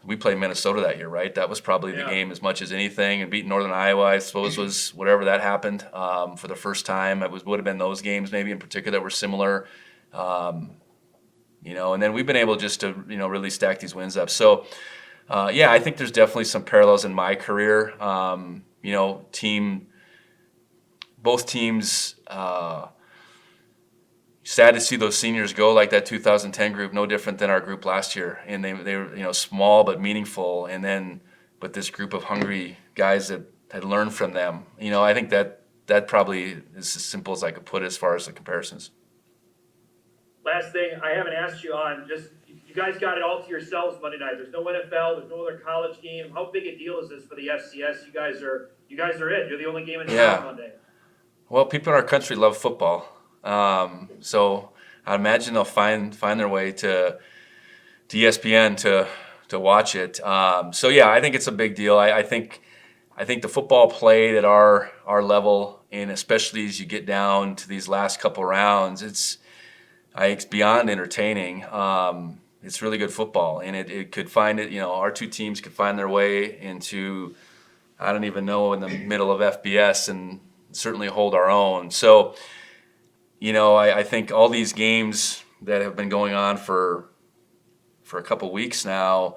[SPEAKER 1] we played Minnesota that year, right? That was probably the game as much as anything. And beating Northern Iowa, I suppose, was whatever that happened for the first time. Would have been those games maybe in particular that were similar. And then we've been able just to, really stack these wins up. So, I think there's definitely some parallels in my career. Both teams, sad to see those seniors go, like that 2010 group, no different than our group last year. And they were, small but meaningful. And then, but this group of hungry guys that had learned from them, I think that probably is as simple as I could put it as far as the comparisons.
[SPEAKER 11] Last thing, I haven't asked you on, just, you guys got it all to yourselves Monday night. There's no NFL, there's no other college game. How big a deal is this for the FCS? You guys are it. You're the only game in town Monday.
[SPEAKER 1] Well, people in our country love football. So I imagine they'll find their way to ESPN to watch it. I think it's a big deal. I think the football played at our level, and especially as you get down to these last couple rounds, it's beyond entertaining. It's really good football, and it could find it. Our two teams could find their way into, I don't even know, in the middle of FBS, and certainly hold our own. So, I think all these games that have been going on for a couple weeks now,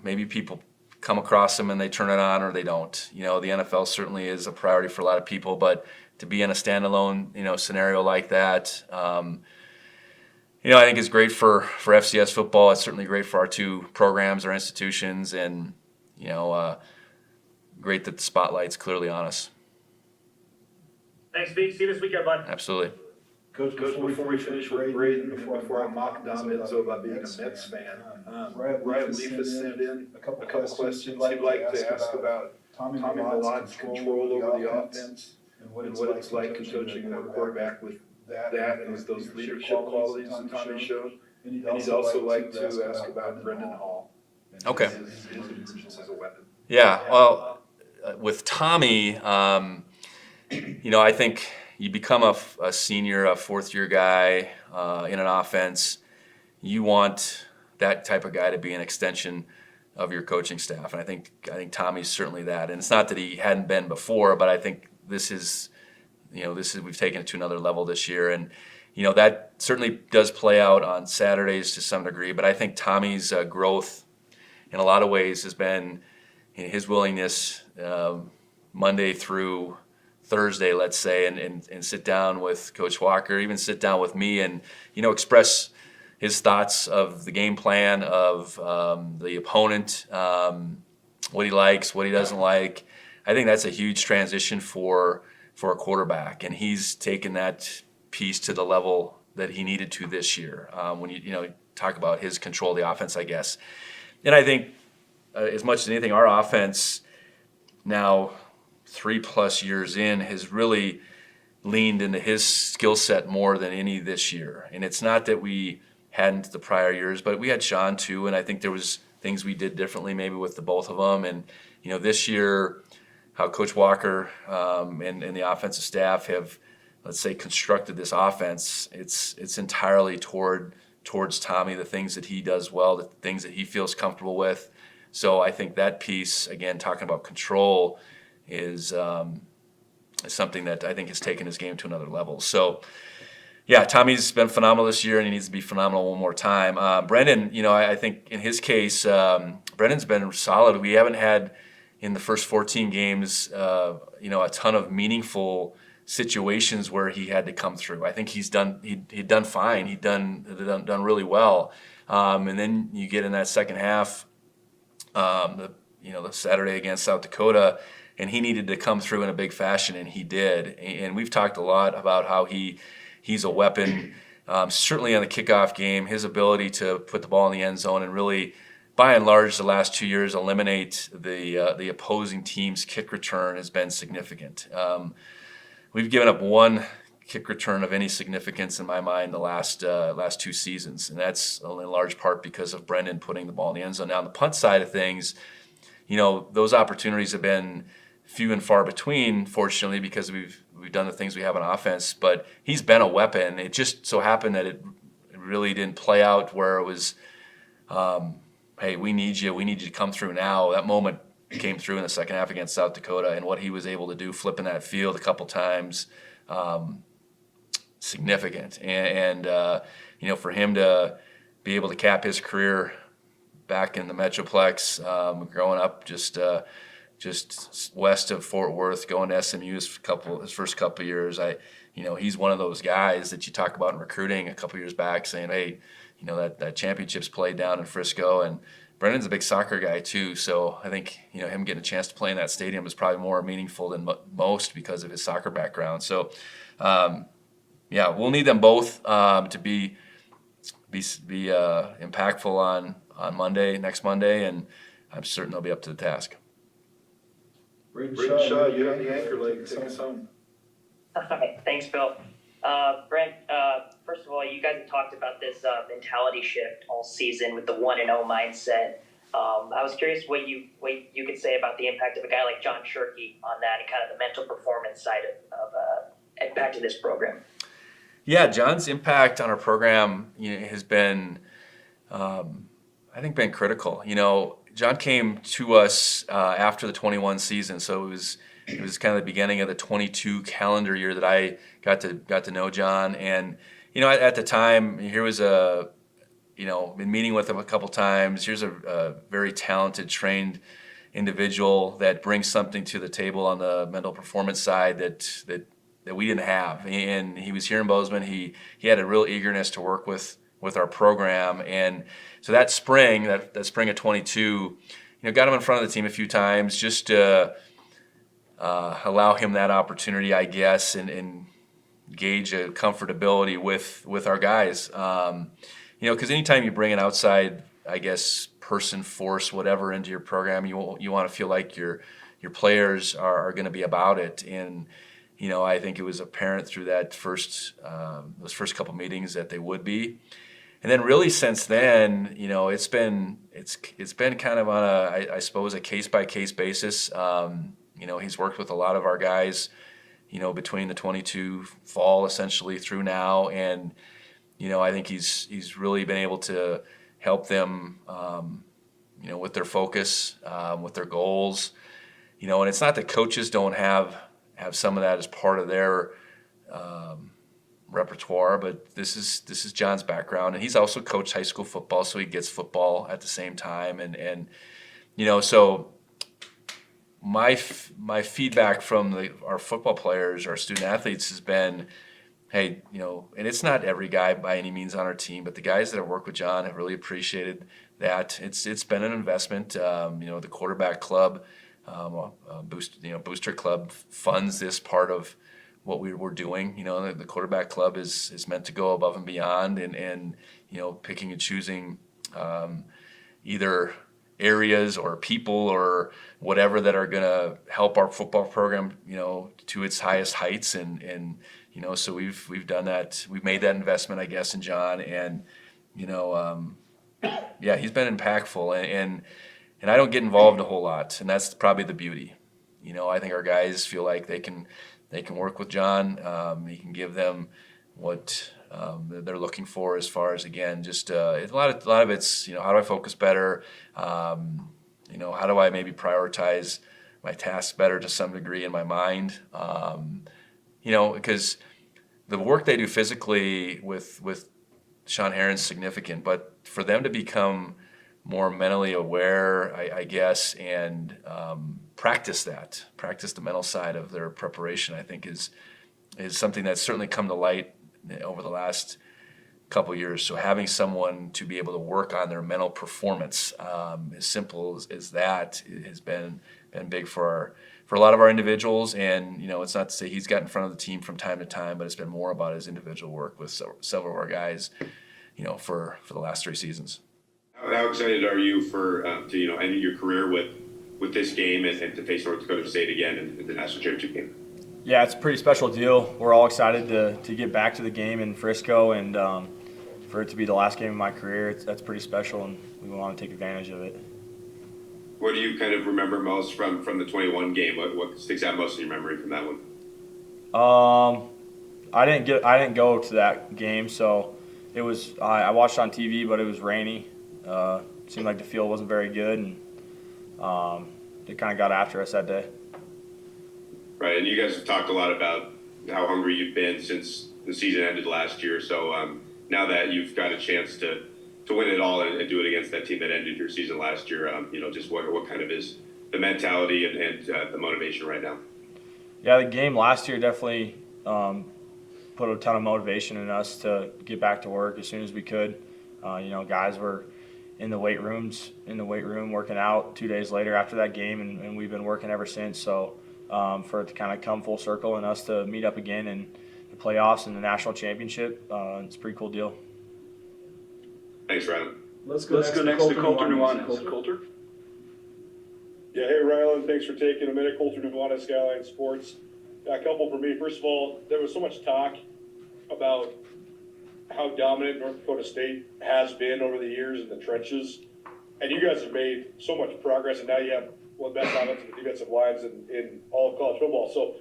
[SPEAKER 1] maybe people come across them and they turn it on or they don't. The NFL certainly is a priority for a lot of people, but to be in a standalone, scenario like that, I think is great for FCS football. It's certainly great for our two programs, our institutions, and, great that the spotlight's clearly on us.
[SPEAKER 11] Thanks, Pete. See you this weekend, bud.
[SPEAKER 1] Absolutely.
[SPEAKER 2] Coach, before we finish with Braden, before I mock Dom Izzo about being a Mets fan, Ryan Leaf has sent in a couple questions he'd like to ask about Tommy Milot's control over the offense and what it's like coaching a quarterback with that and those leadership qualities that Tommy showed. And he'd also like to ask about Brendan Hall.
[SPEAKER 1] Okay.
[SPEAKER 2] His emergence as a weapon.
[SPEAKER 1] Yeah, well, with Tommy, I think you become a senior, a fourth-year guy in an offense. You want that type of guy to be an extension of your coaching staff, and I think Tommy's certainly that. And it's not that he hadn't been before, but I think this is we've taken it to another level this year, and that certainly does play out on Saturdays to some degree. But I think Tommy's growth in a lot of ways has been his willingness Monday through Thursday, let's say, and sit down with Coach Walker, even sit down with me and, express his thoughts of the game plan, of the opponent, what he likes, what he doesn't like. I think that's a huge transition for a quarterback, and he's taken that piece to the level that he needed to this year. When you talk about his control of the offense, I guess. And I think as much as anything, our offense now 3+ years in has really leaned into his skill set more than any this year. And it's not that we hadn't the prior years, but we had Sean too, and I think there was things we did differently maybe with the both of them. And this year, how Coach Walker and the offensive staff have, let's say, constructed this offense, it's entirely towards Tommy, the things that he does well, the things that he feels comfortable with. So I think that piece, again, talking about control, is is something that I think has taken his game to another level. So, yeah, Tommy's been phenomenal this year, and he needs to be phenomenal one more time. Brendan, I think in his case, Brendan's been solid. We haven't had in the first 14 games, a ton of meaningful situations where he had to come through. I think he'd done fine. He'd done really well. And then you get in that second half, the Saturday against South Dakota, and he needed to come through in a big fashion, and he did. And we've talked a lot about how he's a weapon. Certainly on the kickoff game, his ability to put the ball in the end zone and really, by and large, the last 2 years eliminate the opposing team's kick return has been significant. We've given up one kick return of any significance in my mind the last 2 seasons, and that's only in large part because of Brendan putting the ball in the end zone. Now on the punt side of things, those opportunities have been few and far between, fortunately, because we've done the things we have on offense. But he's been a weapon. It just so happened that it really didn't play out where it was, hey, we need you to come through now. That moment came through in the second half against South Dakota, and what he was able to do, flipping that field a couple times, significant. And for him to be able to cap his career back in the Metroplex, growing up just west of Fort Worth, going to SMU his first couple of years. He's one of those guys that you talk about in recruiting a couple of years back, saying, hey, that championships played down in Frisco, and Brendan's a big soccer guy too. So I think him getting a chance to play in that stadium is probably more meaningful than most because of his soccer background. So we'll need them both to be impactful on next Monday, and I'm certain they'll be up to the task.
[SPEAKER 2] Brent Shaw, you're on the anchor leg. Take us home.
[SPEAKER 12] Hi, thanks, Phil. Brent, first of all, you guys have talked about this mentality shift all season with the 1-0 mindset. I was curious what you could say about the impact of a guy like John Shirkey on that and kind of the mental performance side of impact of this program.
[SPEAKER 1] Yeah, John's impact on our program has been, I think, been critical. John came to us after the 21 season, so it was kind of the beginning of the 22 calendar year that I got to know John. And at the time, here was been meeting with him a couple times. Here's a very talented, trained individual that brings something to the table on the mental performance side that we didn't have. And he was here in Bozeman. He had a real eagerness to work with our program. And so that spring of 22, got him in front of the team a few times just to allow him that opportunity, I guess, and gauge a comfortability with our guys. Because anytime you bring an outside, I guess, person, force, whatever into your program, you want to feel like your players are going to be about it. And I think it was apparent through that those first couple meetings that they would be. And then really since then, it's been kind of on I suppose a case by case basis. He's worked with a lot of our guys, between the 22 fall essentially through now, and I think he's really been able to help them, with their focus, with their goals, and it's not that coaches don't have some of that as part of their repertoire, but this is John's background, and he's also coached high school football, so he gets football at the same time, and so my feedback from our football players, our student athletes, has been, hey, and it's not every guy by any means on our team, but the guys that have worked with John have really appreciated that. It's been an investment. The quarterback club, Booster Club funds this part of what we're doing. The quarterback club is meant to go above and beyond, and picking and choosing either areas or people or whatever that are going to help our football program, to its highest heights. And so we've done that. We've made that investment, I guess, in John, and he's been impactful, and I don't get involved a whole lot, and that's probably the beauty. I think our guys feel like they can work with John. He can give them what they're looking for as far as, again, just a lot of it's, how do I focus better? How do I maybe prioritize tasks better to some degree in my mind. Because the work they do physically with Sean Heron's significant, but for them to become more mentally aware, I guess, and practice the mental side of their preparation, I think is something that's certainly come to light over the last couple of years. So having someone to be able to work on their mental performance, as simple as that, has been big for a lot of our individuals. And it's not to say he's got in front of the team from time to time, but it's been more about his individual work with several of our guys, for the last 3 seasons.
[SPEAKER 9] How excited are you for to end your career with this game and to face North Dakota State again in the national championship game?
[SPEAKER 13] Yeah, it's a pretty special deal. We're all excited to get back to the game in Frisco, and for it to be the last game of my career, that's pretty special, and we want to take advantage of it.
[SPEAKER 9] What do you kind of remember most from the 21 game? What sticks out most in your memory from that one?
[SPEAKER 13] I didn't go to that game, so it was I watched on TV, but it was rainy. Seemed like the field wasn't very good, and they kind of got after us that day.
[SPEAKER 9] Right, and you guys have talked a lot about how hungry you've been since the season ended last year. So now that you've got a chance to win it all and do it against that team that ended your season last year, just what kind of is the mentality and the motivation right now?
[SPEAKER 13] Yeah, the game last year definitely put a ton of motivation in us to get back to work as soon as we could. Guys were in the weight room working out 2 days later after that game, and we've been working ever since. So for it to kind of come full circle and us to meet up again in the playoffs and the national championship, it's a pretty cool deal.
[SPEAKER 9] Thanks, Rylan.
[SPEAKER 2] Let's go next to Coulter Nuanez. Coulter?
[SPEAKER 3] Yeah, hey Rylan, thanks for taking a minute. Coulter Nuanez, Skyline Sports. A couple for me. First of all, there was so much talk about how dominant North Dakota State has been over the years in the trenches, and you guys have made so much progress, and now you have one of the best offensive and defensive lines in all of college football. So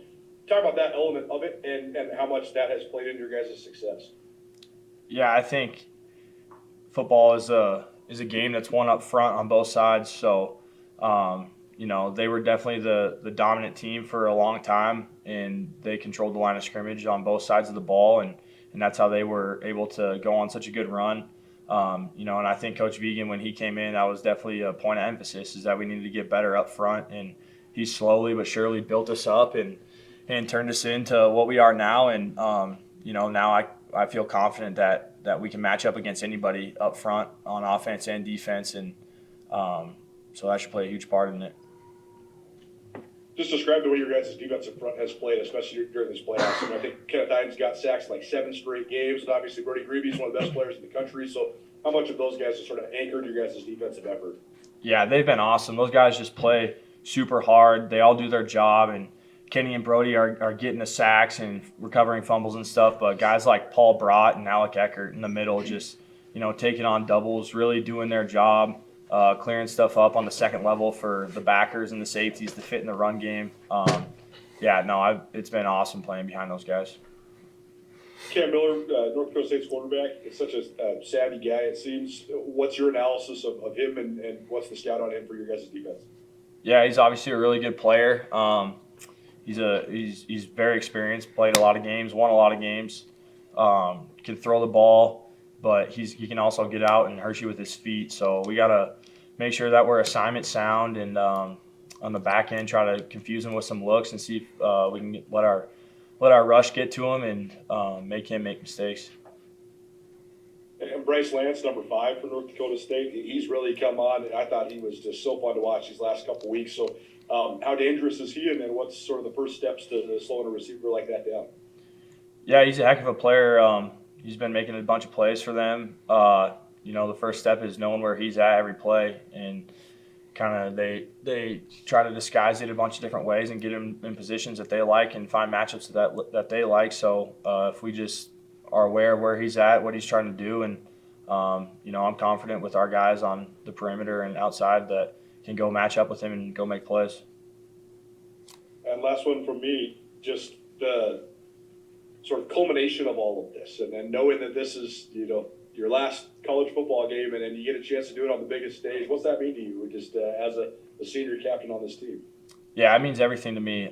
[SPEAKER 3] talk about that element of it and how much that has played into your guys' success.
[SPEAKER 13] Yeah, I think football is a game that's won up front on both sides. So, they were definitely the dominant team for a long time, and they controlled the line of scrimmage on both sides of the ball, and that's how they were able to go on such a good run. And I think Coach Vigen, when he came in, that was definitely a point of emphasis, is that we needed to get better up front, and he slowly but surely built us up and turned us into what we are now. And now I feel confident that we can match up against anybody up front on offense and defense, and so that should play a huge part in it.
[SPEAKER 3] Just describe the way your guys' defensive front has played, especially during this playoffs. I think Kenneth Iden's got sacks like 7 straight games, and obviously Brody Greavy's one of the best players in the country. So how much of those guys have sort of anchored your guys' defensive effort?
[SPEAKER 13] Yeah, they've been awesome. Those guys just play super hard. They all do their job, and Kenny and Brody are getting the sacks and recovering fumbles and stuff. But guys like Paul Brott and Alec Eckert in the middle just, taking on doubles, really doing their job. Clearing stuff up on the second level for the backers and the safeties to fit in the run game. It's been awesome playing behind those guys.
[SPEAKER 3] Cam Miller, North Dakota State's quarterback, is such a savvy guy, it seems. What's your analysis of him, and what's the scout on him for your guys' defense?
[SPEAKER 13] Yeah, he's obviously a really good player. He's very experienced, played a lot of games, won a lot of games, can throw the ball, but he can also get out and hurt you with his feet. So we got to make sure that we're assignment sound, and on the back end try to confuse him with some looks and see if we can let our rush get to him and make him make mistakes.
[SPEAKER 3] And Bryce Lance, number 5 for North Dakota State, he's really come on, and I thought he was just so fun to watch these last couple weeks. So how dangerous is he, and then what's sort of the first steps to slowing a receiver like that down?
[SPEAKER 13] Yeah, he's a heck of a player. He's been making a bunch of plays for them. The first step is knowing where he's at every play, and kind of they try to disguise it a bunch of different ways and get him in positions that they like and find matchups that they like. So if we just are aware of where he's at, what he's trying to do, and I'm confident with our guys on the perimeter and outside that can go match up with him and go make plays.
[SPEAKER 3] And last one from me, just the sort of culmination of all of this, and then knowing that this is, your last college football game, and then you get a chance to do it on the biggest stage. What's that mean to you, just as a senior captain on this team?
[SPEAKER 13] Yeah, it means everything to me.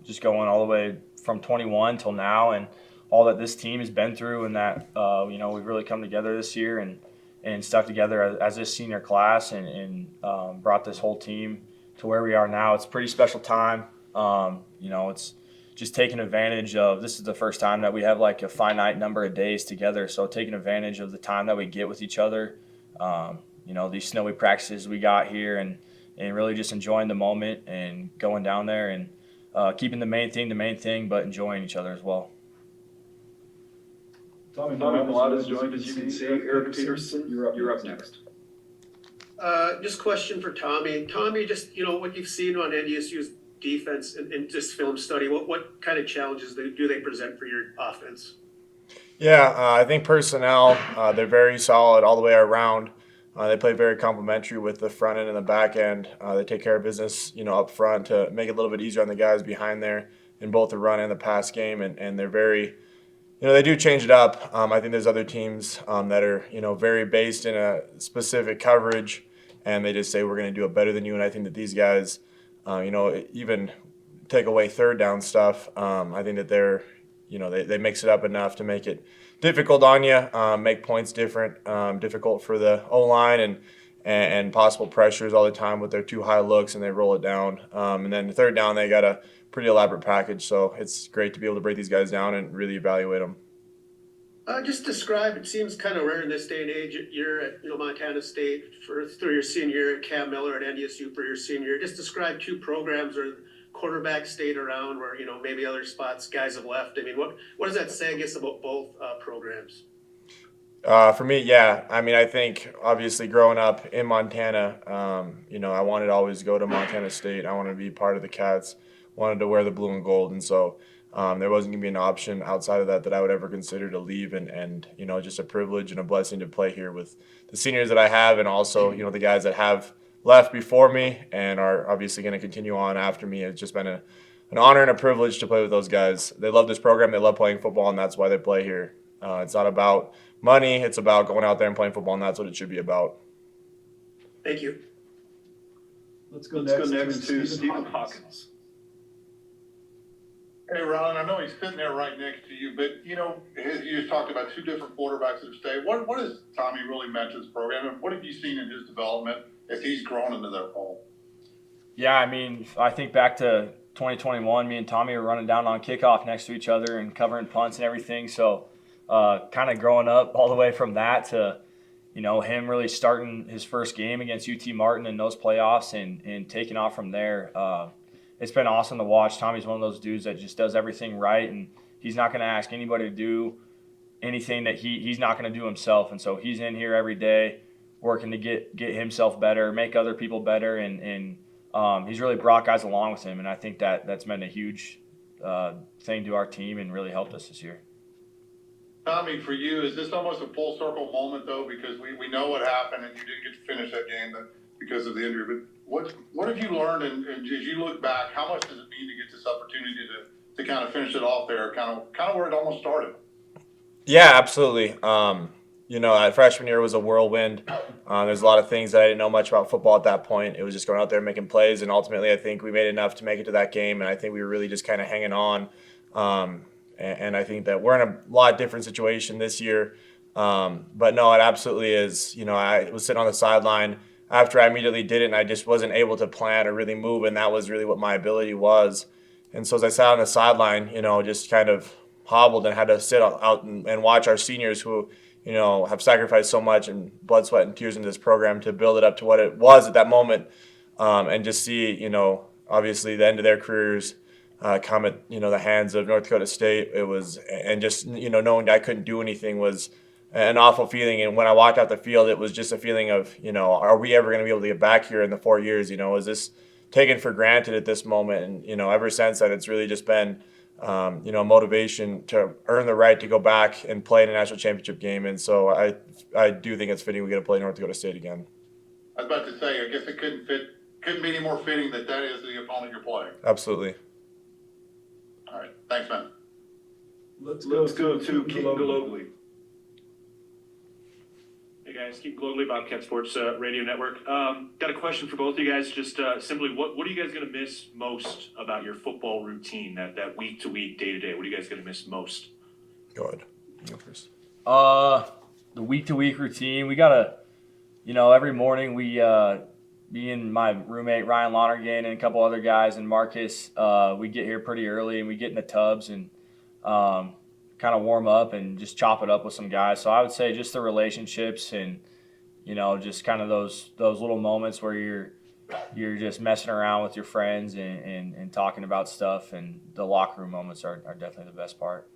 [SPEAKER 13] Just going all the way from 21 till now, and all that this team has been through, and that we've really come together this year and stuck together as this senior class, and brought this whole team to where we are now. It's a pretty special time. It's just taking advantage of, this is the first time that we have like a finite number of days together. So taking advantage of the time that we get with each other, these snowy practices we got here, and really just enjoying the moment and going down there and keeping the main thing, but enjoying each other as well.
[SPEAKER 2] Tommy Milata's joined, as you can see. Eric Peterson, you're up next.
[SPEAKER 8] Just a question for Tommy. Tommy, just, what you've seen on NDSU's defense and just film study, what kind of challenges do they present for your offense?
[SPEAKER 13] Yeah, I think personnel, they're very solid all the way around. They play very complementary with the front end and the back end. They take care of business, up front to make it a little bit easier on the guys behind there in both the run and the pass game. And they're very, they do change it up. I think there's other teams that are, very based in a specific coverage, and they just say we're going to do it better than you. And I think that these guys, even take away third down stuff. I think that they're, they mix it up enough to make it difficult on you, make points difficult for the O-line and possible pressures all the time with their too high looks, and they roll it down. And then the third down, they got a pretty elaborate package. So it's great to be able to break these guys down and really evaluate them.
[SPEAKER 8] Just describe, it seems kind of rare in this day and age, you're at Montana State through your senior year, Cam Miller at NDSU for your senior year. Just describe two programs or quarterbacks stayed around where, maybe other spots guys have left. I mean, what does that say, I guess, about both programs?
[SPEAKER 13] For me, yeah. I mean, I think obviously growing up in Montana, I wanted to always go to Montana State. I wanted to be part of the Cats, wanted to wear the blue and gold. And so there wasn't going to be an option outside of that I would ever consider to leave. And just a privilege and a blessing to play here with the seniors that I have, and also, the guys that have left before me and are obviously going to continue on after me. It's just been an honor and a privilege to play with those guys. They love this program. They love playing football, and that's why they play here. It's not about money. It's about going out there and playing football, and that's what it should be about.
[SPEAKER 8] Thank you.
[SPEAKER 2] Let's go next to Stephen Hawkins.
[SPEAKER 14] Hey, Ron, I know he's sitting there right next to you, but, you just talked about two different quarterbacks that have stayed. What has Tommy really meant to this program, and what have you seen in his development as he's grown into that role?
[SPEAKER 13] Yeah, I mean, I think back to 2021, me and Tommy were running down on kickoff next to each other and covering punts and everything. So kind of growing up all the way from that to, him really starting his first game against UT Martin in those playoffs and taking off from there. It's been awesome to watch. Tommy's one of those dudes that just does everything right, and he's not going to ask anybody to do anything that he's not going to do himself. And so he's in here every day working to get himself better, make other people better, and he's really brought guys along with him, and I think that's meant a huge thing to our team and really helped us this year.
[SPEAKER 14] Tommy, for you, is this almost a full circle moment, though, because we know what happened and you didn't get to finish that game because of the injury, but what have you learned, and as you look back, how much does it mean to get this opportunity to kind of finish it off there, kind of where it almost started?
[SPEAKER 13] Yeah, absolutely. That freshman year was a whirlwind. There's a lot of things that I didn't know much about football at that point. It was just going out there and making plays, and ultimately I think we made enough to make it to that game, and I think we were really just kind of hanging on. And I think that we're in a lot different situation this year. But no, it absolutely is. I was sitting on the sideline after I immediately did it, and I just wasn't able to plan or really move, and that was really what my ability was. And so as I sat on the sideline, just kind of hobbled and had to sit out and watch our seniors who have sacrificed so much and blood, sweat, and tears into this program to build it up to what it was at that moment, and just see, obviously the end of their careers come at, the hands of North Dakota State. It was, and just, knowing I couldn't do anything was an awful feeling. And when I walked out the field, it was just a feeling of, are we ever going to be able to get back here in the 4 years? Is this taken for granted at this moment? And, ever since that, it's really just been, motivation to earn the right to go back and play in a national championship game. And so I do think it's fitting we get to play North Dakota State again.
[SPEAKER 14] I was about to say, I guess it couldn't be any more fitting that is the opponent you're playing.
[SPEAKER 13] Absolutely.
[SPEAKER 14] All right. Thanks, man.
[SPEAKER 2] Let's go to Keaton Globally.
[SPEAKER 3] Hey,
[SPEAKER 15] Hey guys, Keith Globally, Bobcat Sports Radio Network. Got a question for both of you guys. Just simply, what are you guys going to miss most about your football routine, that week to week, day to day? What are you guys going to miss most?
[SPEAKER 1] Go ahead. You go first.
[SPEAKER 13] The week to week routine, we gotta, every morning we, me and my roommate Ryan Lonergan and a couple other guys and Marcus, we get here pretty early and we get in the tubs and kind of warm up and just chop it up with some guys. So I would say just the relationships and just kind of those little moments where you're just messing around with your friends and talking about stuff, and the locker room moments are definitely the best part.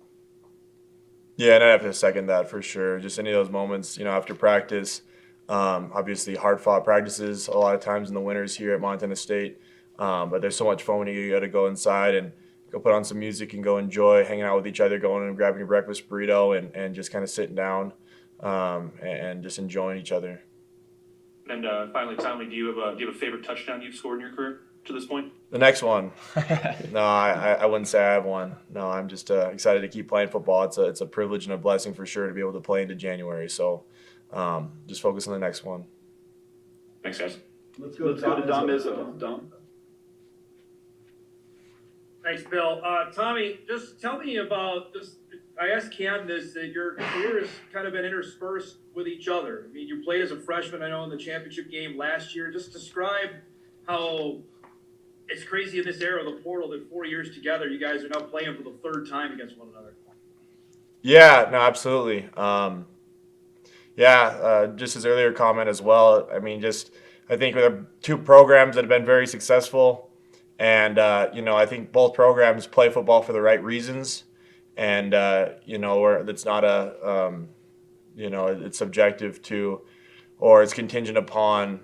[SPEAKER 16] Yeah, and I have to second that for sure. Just any of those moments, after practice. Obviously, hard-fought practices a lot of times in the winters here at Montana State. But there's so much fun when you got to go inside and go put on some music and go enjoy hanging out with each other, going and grabbing your breakfast burrito and just kind of sitting down and just enjoying each other.
[SPEAKER 15] And finally, Tommy, do you have a favorite touchdown you've scored in your career to this point?
[SPEAKER 16] The next one. No, I wouldn't say I have one. No, I'm just excited to keep playing football. It's a privilege and a blessing for sure to be able to play into January. So just focus on the next one.
[SPEAKER 15] Thanks, guys.
[SPEAKER 2] Let's go to Dom Izzo. Dom.
[SPEAKER 11] Thanks, Bill. Tommy, just tell me about this. I asked Cam this, that your career has kind of been interspersed with each other. I mean, you played as a freshman, I know, in the championship game last year. Just describe how it's crazy in this era of the portal that 4 years together, you guys are now playing for the third time against one another.
[SPEAKER 16] Yeah, no, absolutely. Just as earlier comment as well. I mean, I think with our two programs that have been very successful. And, I think both programs play football for the right reasons. And, it's not it's subjective to, or it's contingent upon,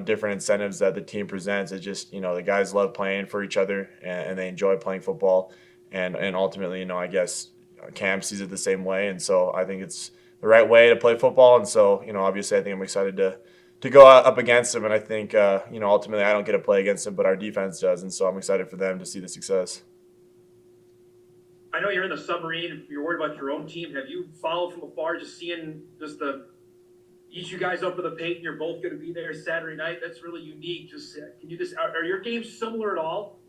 [SPEAKER 16] different incentives that the team presents. It's just, the guys love playing for each other and they enjoy playing football. And ultimately, I guess Cam sees it the same way. And so I think it's the right way to play football. And so, obviously I think I'm excited to go up against him. And I think, ultimately I don't get to play against him, but our defense does. And so I'm excited for them to see the success.
[SPEAKER 11] I know you're in the submarine. You're worried about your own team. Have you followed from afar, just seeing each you guys up with the paint, and you're both going to be there Saturday night? That's really unique. Are your games similar at all?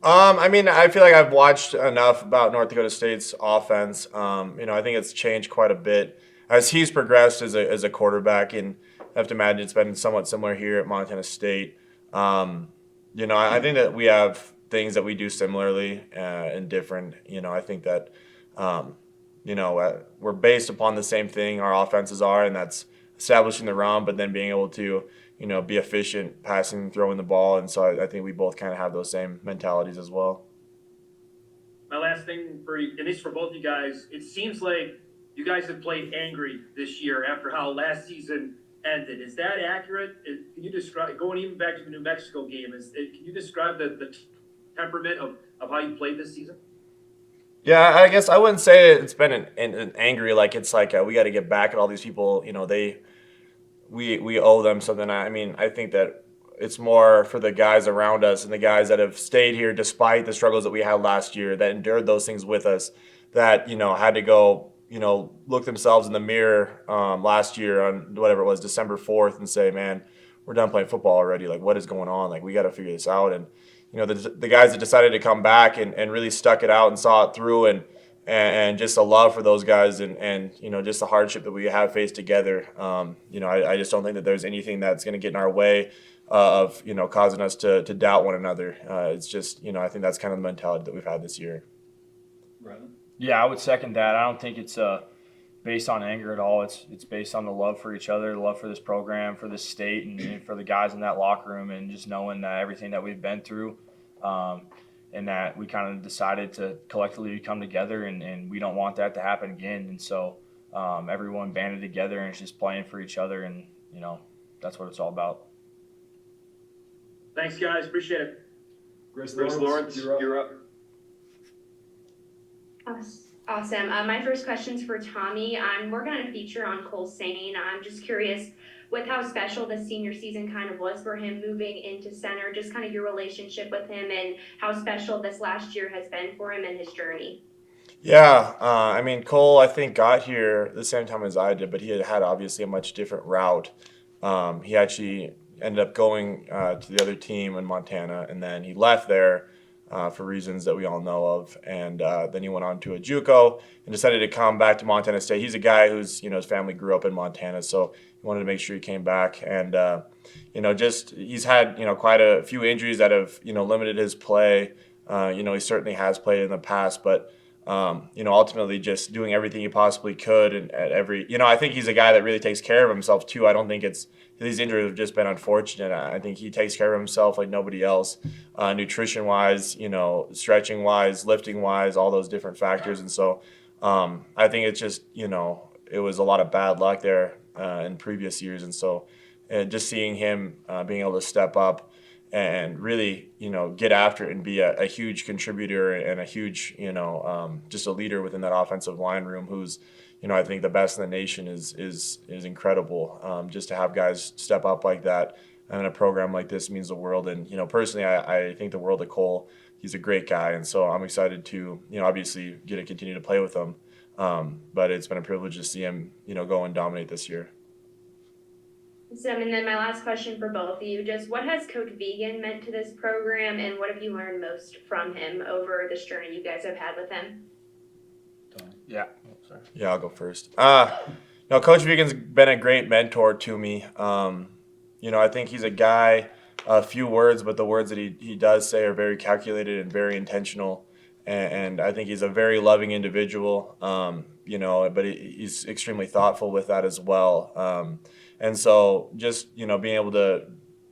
[SPEAKER 16] I feel like I've watched enough about North Dakota State's offense. I think it's changed quite a bit as he's progressed as a quarterback, and I have to imagine it's been somewhat similar here at Montana State. I think that we have things that we do similarly and different. I think that we're based upon the same thing our offenses are, and that's establishing the run, but then being able to be efficient passing, throwing the ball. And so I think we both kind of have those same mentalities as well.
[SPEAKER 11] My last thing at least for both you guys, it seems like you guys have played angry this year after how last season ended. Is that accurate? Can you describe, going even back to the New Mexico game, can you describe the temperament of how you played this season?
[SPEAKER 16] Yeah, I guess I wouldn't say it's been an angry, like it's like we got to get back at all these people. We owe them something. I think that it's more for the guys around us and the guys that have stayed here despite the struggles that we had last year, that endured those things with us, that had to go look themselves in the mirror last year on whatever it was, December 4th, and say, man, we're done playing football already. Like, what is going on? Like, we got to figure this out. And the guys that decided to come back and really stuck it out and saw it through, and just a love for those guys and just the hardship that we have faced together. I just don't think that there's anything that's going to get in our way of causing us to doubt one another. It's just I think that's kind of the mentality that we've had this year.
[SPEAKER 2] Right.
[SPEAKER 13] Yeah, I would second that. I don't think it's based on anger at all. It's based on the love for each other, the love for this program, for this state, and for the guys in that locker room, and just knowing that everything that we've been through, and that we kind of decided to collectively come together, and we don't want that to happen again. And so everyone banded together and is just playing for each other, and that's what it's all about.
[SPEAKER 11] Thanks, guys. Appreciate it.
[SPEAKER 2] Grace
[SPEAKER 3] Lawrence, you're up.
[SPEAKER 7] Awesome. My first question's for Tommy. I'm working on a feature on Cole Sane. I'm just curious with how special the senior season kind of was for him moving into center, just kind of your relationship with him and how special this last year has been for him and his journey.
[SPEAKER 16] Yeah, I mean, Cole, I think, got here the same time as I did, but he had obviously a much different route. He actually ended up going to the other team in Montana, and then he left there for reasons that we all know of. And then he went on to a JUCO and decided to come back to Montana State. He's a guy who's, his family grew up in Montana, so he wanted to make sure he came back. And, just he's had, quite a few injuries that have, limited his play. He certainly has played in the past, but ultimately just doing everything he possibly could. And at every, I think he's a guy that really takes care of himself too. I don't think these injuries have just been unfortunate. I think he takes care of himself like nobody else, nutrition wise, stretching wise, lifting wise, all those different factors. And so I think it's just, it was a lot of bad luck there in previous years. And so just seeing him being able to step up and really, get after it and be a huge contributor and a huge, just a leader within that offensive line room who's, I think the best in the nation is incredible. Just to have guys step up like that in a program like this means the world. And, personally, I think the world of Cole. He's a great guy. And so I'm excited to, obviously get to continue to play with him. But it's been a privilege to see him, go and dominate this year.
[SPEAKER 7] And then my last question for both of you, just what has Coach Vigen meant to this program, and what have you learned most from him over this journey you guys have had with him?
[SPEAKER 13] Yeah.
[SPEAKER 16] Yeah, I'll go first. Coach Vigen's been a great mentor to me. I think he's a guy, a few words, but the words that he does say are very calculated and very intentional. And I think he's a very loving individual, but he's extremely thoughtful with that as well. And so just, being able to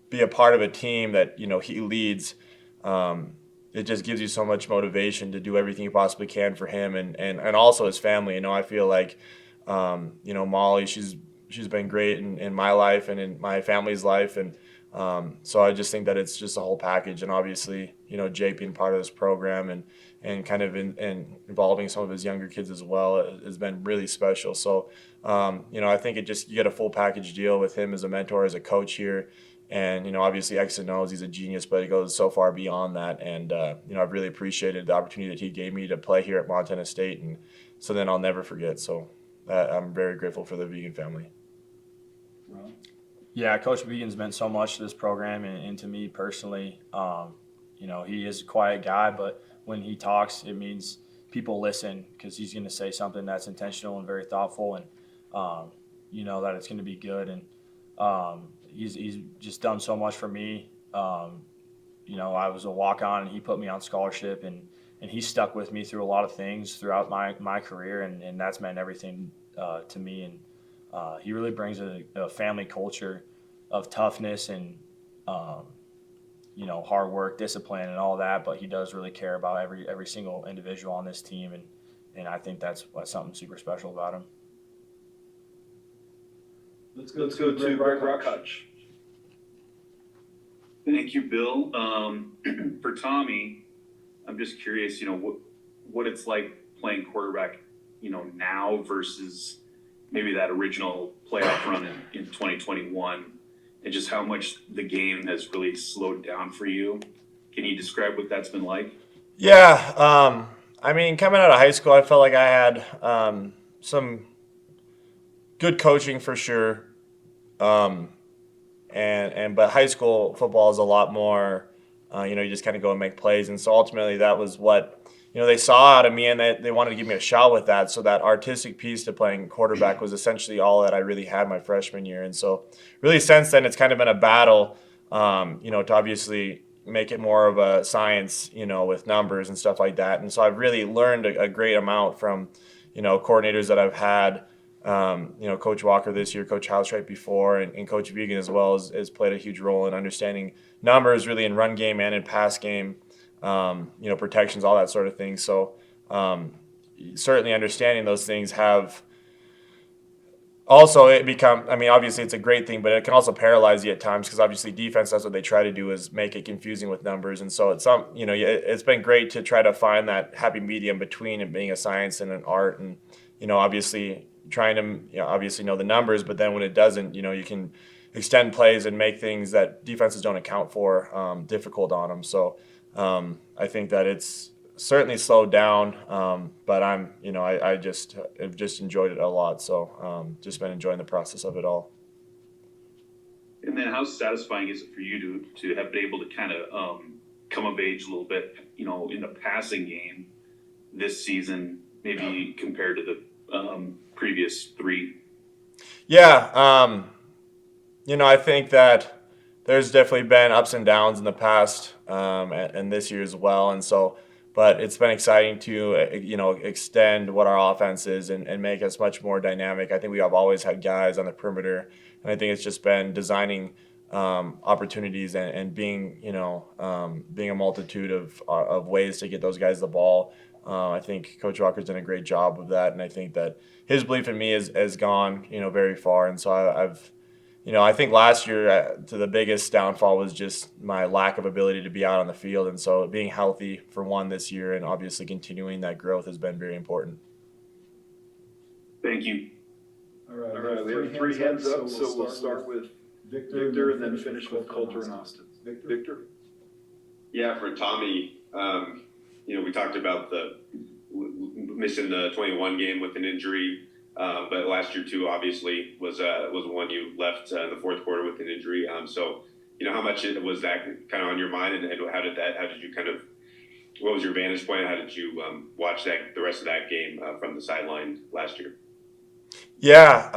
[SPEAKER 16] be a part of a team that, he leads, it just gives you so much motivation to do everything you possibly can for him and also his family. I feel like, Molly, she's been great in my life and in my family's life. And so I just think that it's just a whole package. And obviously, Jake being part of this program and kind of involving some of his younger kids as well has been really special. So, I think you get a full package deal with him as a mentor, as a coach here. And, obviously X and O's, he's a genius, but he goes so far beyond that. And, I've really appreciated the opportunity that he gave me to play here at Montana State. And so then I'll never forget. So I'm very grateful for the Vigen family.
[SPEAKER 13] Yeah, Coach Vigen's meant so much to this program and to me personally. He is a quiet guy, but when he talks, it means people listen because he's going to say something that's intentional and very thoughtful, and that it's going to be good. And he's just done so much for me. I was a walk-on, and he put me on scholarship, and he stuck with me through a lot of things throughout my career, and that's meant everything to me. And he really brings a family culture of toughness and hard work, discipline, and all that. But he does really care about every single individual on this team, and I think that's something super special about him.
[SPEAKER 2] Let's go to Greg Rockhutch.
[SPEAKER 17] Thank you, Bill. For Tommy, I'm just curious, what it's like playing quarterback, now versus maybe that original playoff run in 2021, and just how much the game has really slowed down for you. Can you describe what that's been like?
[SPEAKER 16] Yeah. Coming out of high school, I felt like I had some good coaching for sure. But high school football is a lot more, you just kind of go and make plays. And so ultimately that was what, they saw out of me, and they wanted to give me a shot with that. So that artistic piece to playing quarterback was essentially all that I really had my freshman year. And so really since then, it's kind of been a battle, to obviously make it more of a science, with numbers and stuff like that. And so I've really learned a great amount from, coordinators that I've had. Coach Walker this year, Coach House right before, and Coach Vigen as well has played a huge role in understanding numbers really in run game and in pass game, protections, all that sort of thing. So certainly understanding those things have also obviously it's a great thing, but it can also paralyze you at times because obviously defense, that's what they try to do is make it confusing with numbers. And so it's been great to try to find that happy medium between it being a science and an art, and, obviously trying to obviously know the numbers, but then when it doesn't, you can extend plays and make things that defenses don't account for difficult on them. So I think that it's certainly slowed down, but I just have just enjoyed it a lot. So just been enjoying the process of it all.
[SPEAKER 17] And then how satisfying is it for you to have been able to kind of come of age a little bit, in the passing game this season, maybe compared to the previous 3?
[SPEAKER 16] Yeah, I think that there's definitely been ups and downs in the past, and this year as well. And so, but it's been exciting to, extend what our offense is and make us much more dynamic. I think we have always had guys on the perimeter, and I think it's just been designing opportunities and being, being a multitude of ways to get those guys the ball. I think Coach Walker's done a great job of that, and I think that his belief in me has gone, very far. And so I think last year to the biggest downfall was just my lack of ability to be out on the field. And so being healthy for one this year and obviously continuing that growth has been very important.
[SPEAKER 17] Thank you.
[SPEAKER 2] All right, we have 3 hands up, so we'll start with Victor and then finish with Coulter and Austin. Victor?
[SPEAKER 9] Yeah, for Tommy, we talked about the missing the 21 game with an injury, but last year too, obviously, was one you left in the fourth quarter with an injury. So, how much was that kind of on your mind, and how did you kind of, what was your vantage point? How did you watch the rest of that game from the sideline last year?
[SPEAKER 16] Yeah,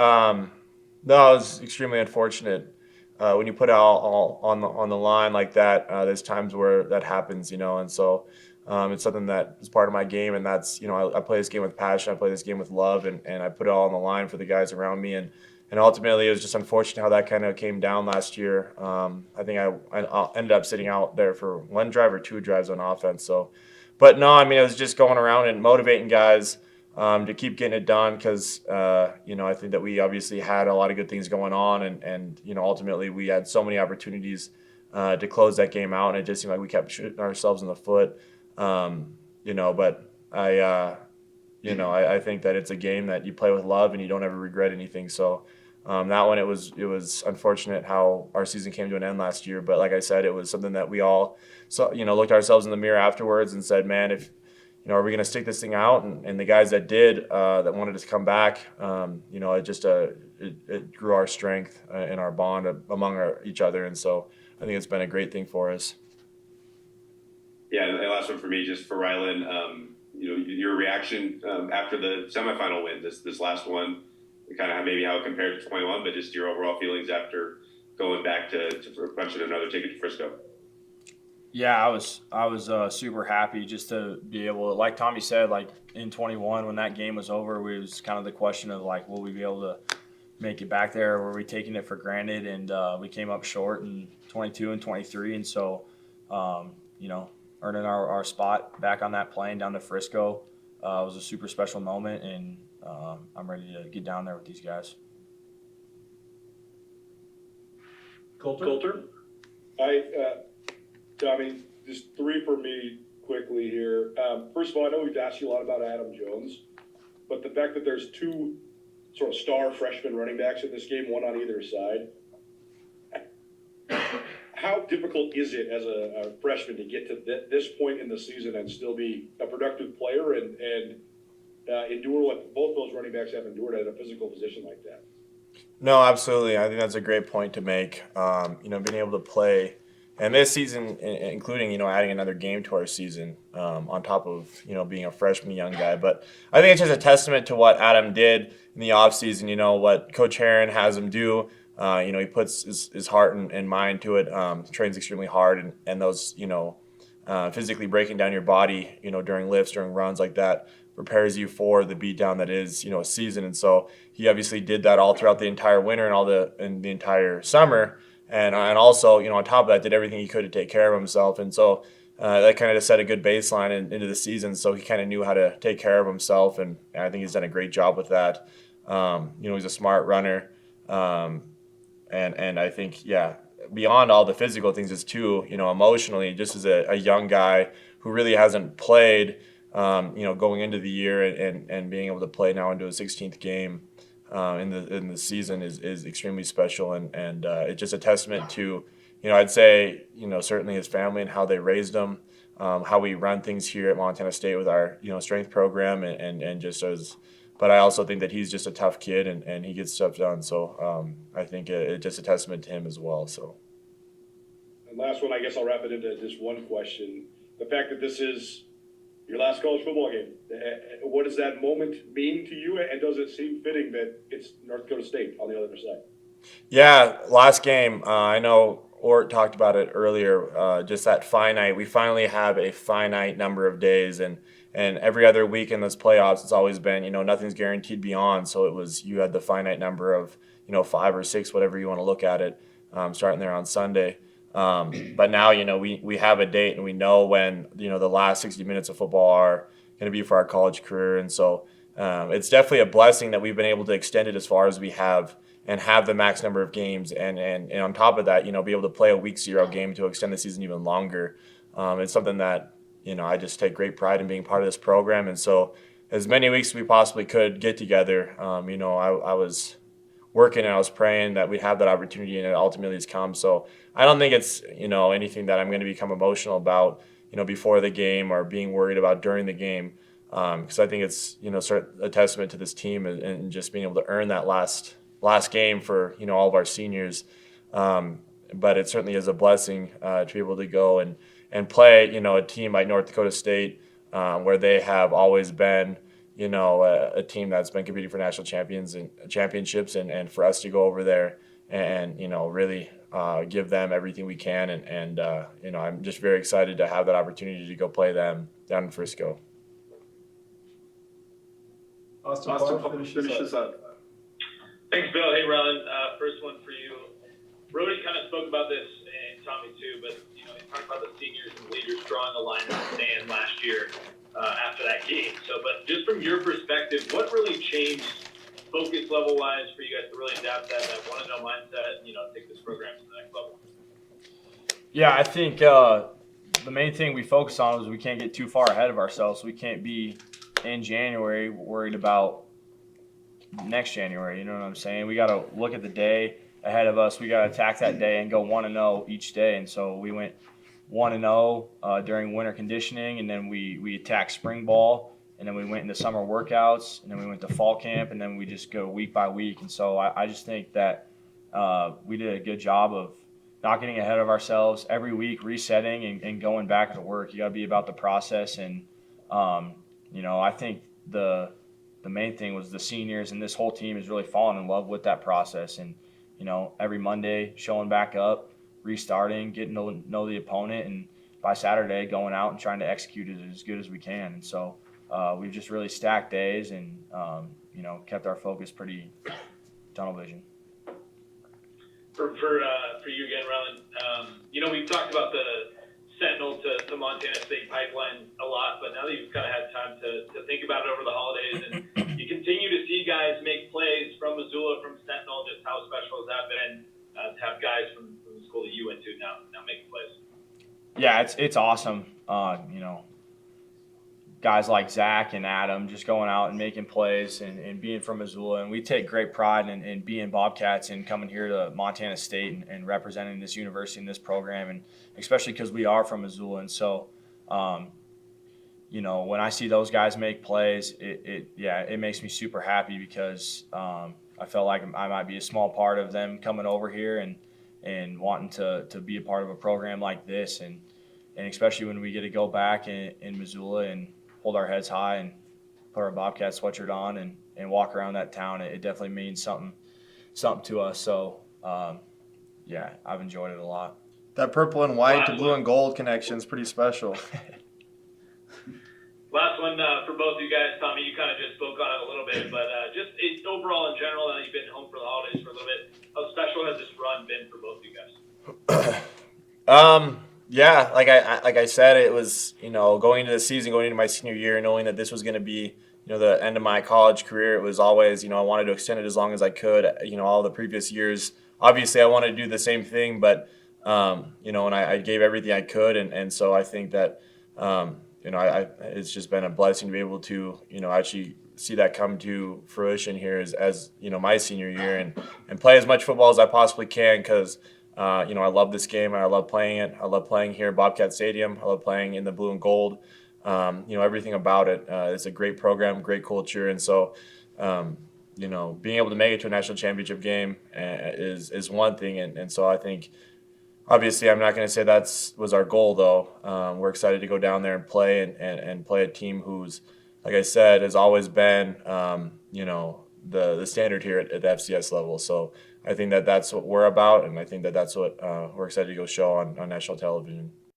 [SPEAKER 16] no, it was extremely unfortunate. When you put it all on the line like that, there's times where that happens, and so it's something that is part of my game, and that's, I play this game with passion, I play this game with love, and I put it all on the line for the guys around me, and ultimately it was just unfortunate how that kind of came down last year. I think I ended up sitting out there for 1 drive or 2 drives on offense. So, but no, I mean, it was just going around and motivating guys to keep getting it done because, I think that we obviously had a lot of good things going on, and ultimately we had so many opportunities to close that game out, and it just seemed like we kept shooting ourselves in the foot. But I think that it's a game that you play with love and you don't ever regret anything. So that one, it was unfortunate how our season came to an end last year. But like I said, it was something that we all looked ourselves in the mirror afterwards and said, man, if are we going to stick this thing out? And the guys that did, that wanted us to come back, it grew our strength and our bond among each other. And so I think it's been a great thing for us.
[SPEAKER 9] Yeah, and the last one for me, just for Rylan, your reaction after the semifinal win, this last one, kind of maybe how it compared to 21, but just your overall feelings after going back to punching another ticket to Frisco.
[SPEAKER 13] Yeah, I was super happy just to be able to, like Tommy said, like in 21 when that game was over, it was kind of the question of like, will we be able to make it back there? Were we taking it for granted? And we came up short in 22 and 23, and so earning our spot back on that plane down to Frisco was a super special moment, and I'm ready to get down there with these guys.
[SPEAKER 3] Coulter? Tommy, just 3 for me quickly here. First of all, I know we've asked you a lot about Adam Jones, but the fact that there's 2 sort of star freshman running backs in this game, one on either side, how difficult is it as a freshman to get to this point in the season and still be a productive player and endure what both those running backs have endured at a physical position like that?
[SPEAKER 16] No, absolutely. I think that's a great point to make. Being able to play, and this season, including, adding another game to our season on top of, being a freshman young guy. But I think it's just a testament to what Adam did in the offseason, what Coach Herron has him do. He puts his heart and mind to it, trains extremely hard, and those, physically breaking down your body, during lifts, during runs like that, prepares you for the beatdown that is, a season. And so he obviously did that all throughout the entire winter and the entire summer. And also, on top of that, did everything he could to take care of himself. And so that kind of just set a good baseline into the season. So he kind of knew how to take care of himself. And I think he's done a great job with that. He's a smart runner. And I think, beyond all the physical things is too, emotionally, just as a young guy who really hasn't played, going into the year and being able to play now into a 16th game in the season is extremely special, and it's just a testament to I'd say, certainly his family and how they raised him, how we run things here at Montana State with our, strength program and just as, but I also think that he's just a tough kid and he gets stuff done. So I think it's just a testament to him as well. So.
[SPEAKER 3] And last one, I guess I'll wrap it into just one question. The fact that this is your last college football game, what does that moment mean to you? And does it seem fitting that it's North Dakota State on the other side?
[SPEAKER 16] Yeah, last game. I know Ort talked about it earlier. Just that finite. We finally have a finite number of days, and every other week in this playoffs, it's always been nothing's guaranteed beyond. So it was you had the finite number of 5 or 6, whatever you want to look at it, starting there on Sunday. But now we have a date and we know when the last 60 minutes of football are going to be for our college career, and so it's definitely a blessing that we've been able to extend it as far as we have. And have the max number of games, and on top of that, be able to play a week 0 game to extend the season even longer. It's something that I just take great pride in being part of this program, and so as many weeks as we possibly could get together. I was working and I was praying that we'd have that opportunity, and it ultimately has come. So I don't think it's anything that I'm going to become emotional about before the game or being worried about during the game, because I think it's sort of a testament to this team and just being able to earn that last game for all of our seniors, but it certainly is a blessing to be able to go and play a team like North Dakota State, where they have always been a team that's been competing for national championships, and for us to go over there and really give them everything we can, and I'm just very excited to have that opportunity to go play them down in Frisco.
[SPEAKER 2] Austin Park finishes up.
[SPEAKER 10] Thanks, Bill. Hey, Rylan. First one for you. Brody kind of spoke about this, and Tommy too, but he talked about the seniors and leaders drawing a line in the sand last year after that game. So, but just from your perspective, what really changed focus level-wise for you guys to really adapt that want-to-know mindset and take this program to the next level?
[SPEAKER 13] Yeah, I think the main thing we focus on is we can't get too far ahead of ourselves. We can't be in January worried about next January. You know what I'm saying? We got to look at the day ahead of us. We got to attack that day and go 1-0 each day. And so we went 1-0 during winter conditioning, and then we attacked spring ball, and then we went into summer workouts, and then we went to fall camp, and then we just go week by week. And so I just think that we did a good job of not getting ahead of ourselves every week, resetting and going back to work. You got to be about the process. And, I think the main thing was the seniors and this whole team has really fallen in love with that process. And, every Monday showing back up, restarting, getting to know the opponent, and by Saturday going out and trying to execute it as good as we can. And so we've just really stacked days and, kept our focus pretty tunnel vision.
[SPEAKER 10] For you again, Rylan, we've talked about the Sentinel to Montana State pipeline a lot, but now that you've kind of had time to think about it over the holidays, and you continue to see guys make plays from Missoula, from Sentinel, just how special has that been to have guys from the school that you went to now making plays?
[SPEAKER 13] Yeah, it's awesome. Guys like Zach and Adam just going out and making plays and being from Missoula. And we take great pride in being Bobcats and coming here to Montana State and representing this university and this program, and especially because we are from Missoula. And so, when I see those guys make plays, it makes me super happy because I felt like I might be a small part of them coming over here and wanting to be a part of a program like this. And especially when we get to go back in Missoula and hold our heads high and put our Bobcat sweatshirt on and walk around that town, it definitely means something to us. So, I've enjoyed it a lot.
[SPEAKER 16] That purple and white to blue and gold connection is pretty special.
[SPEAKER 10] Last one for both of you guys. Tommy, you kind of just spoke on it a little bit, but just overall in general, now you've been home for the holidays for a little bit, how special has this run been for both of you guys?
[SPEAKER 16] Yeah, like I said, it was, going into the season, going into my senior year, knowing that this was going to be, the end of my college career. It was always, I wanted to extend it as long as I could. All the previous years, obviously I wanted to do the same thing, but, and I gave everything I could. And so I think that, it's just been a blessing to be able to, actually see that come to fruition here as my senior year and play as much football as I possibly can, because I love this game and I love playing it. I love playing here at Bobcat Stadium. I love playing in the blue and gold. Everything about it. It's a great program, great culture, and so being able to make it to a national championship game is one thing, and so I think. Obviously, I'm not going to say was our goal, though. We're excited to go down there and play and play a team who's, like I said, has always been, the standard here at the FCS level. So I think that's what we're about, and I think that's what we're excited to go show on national television.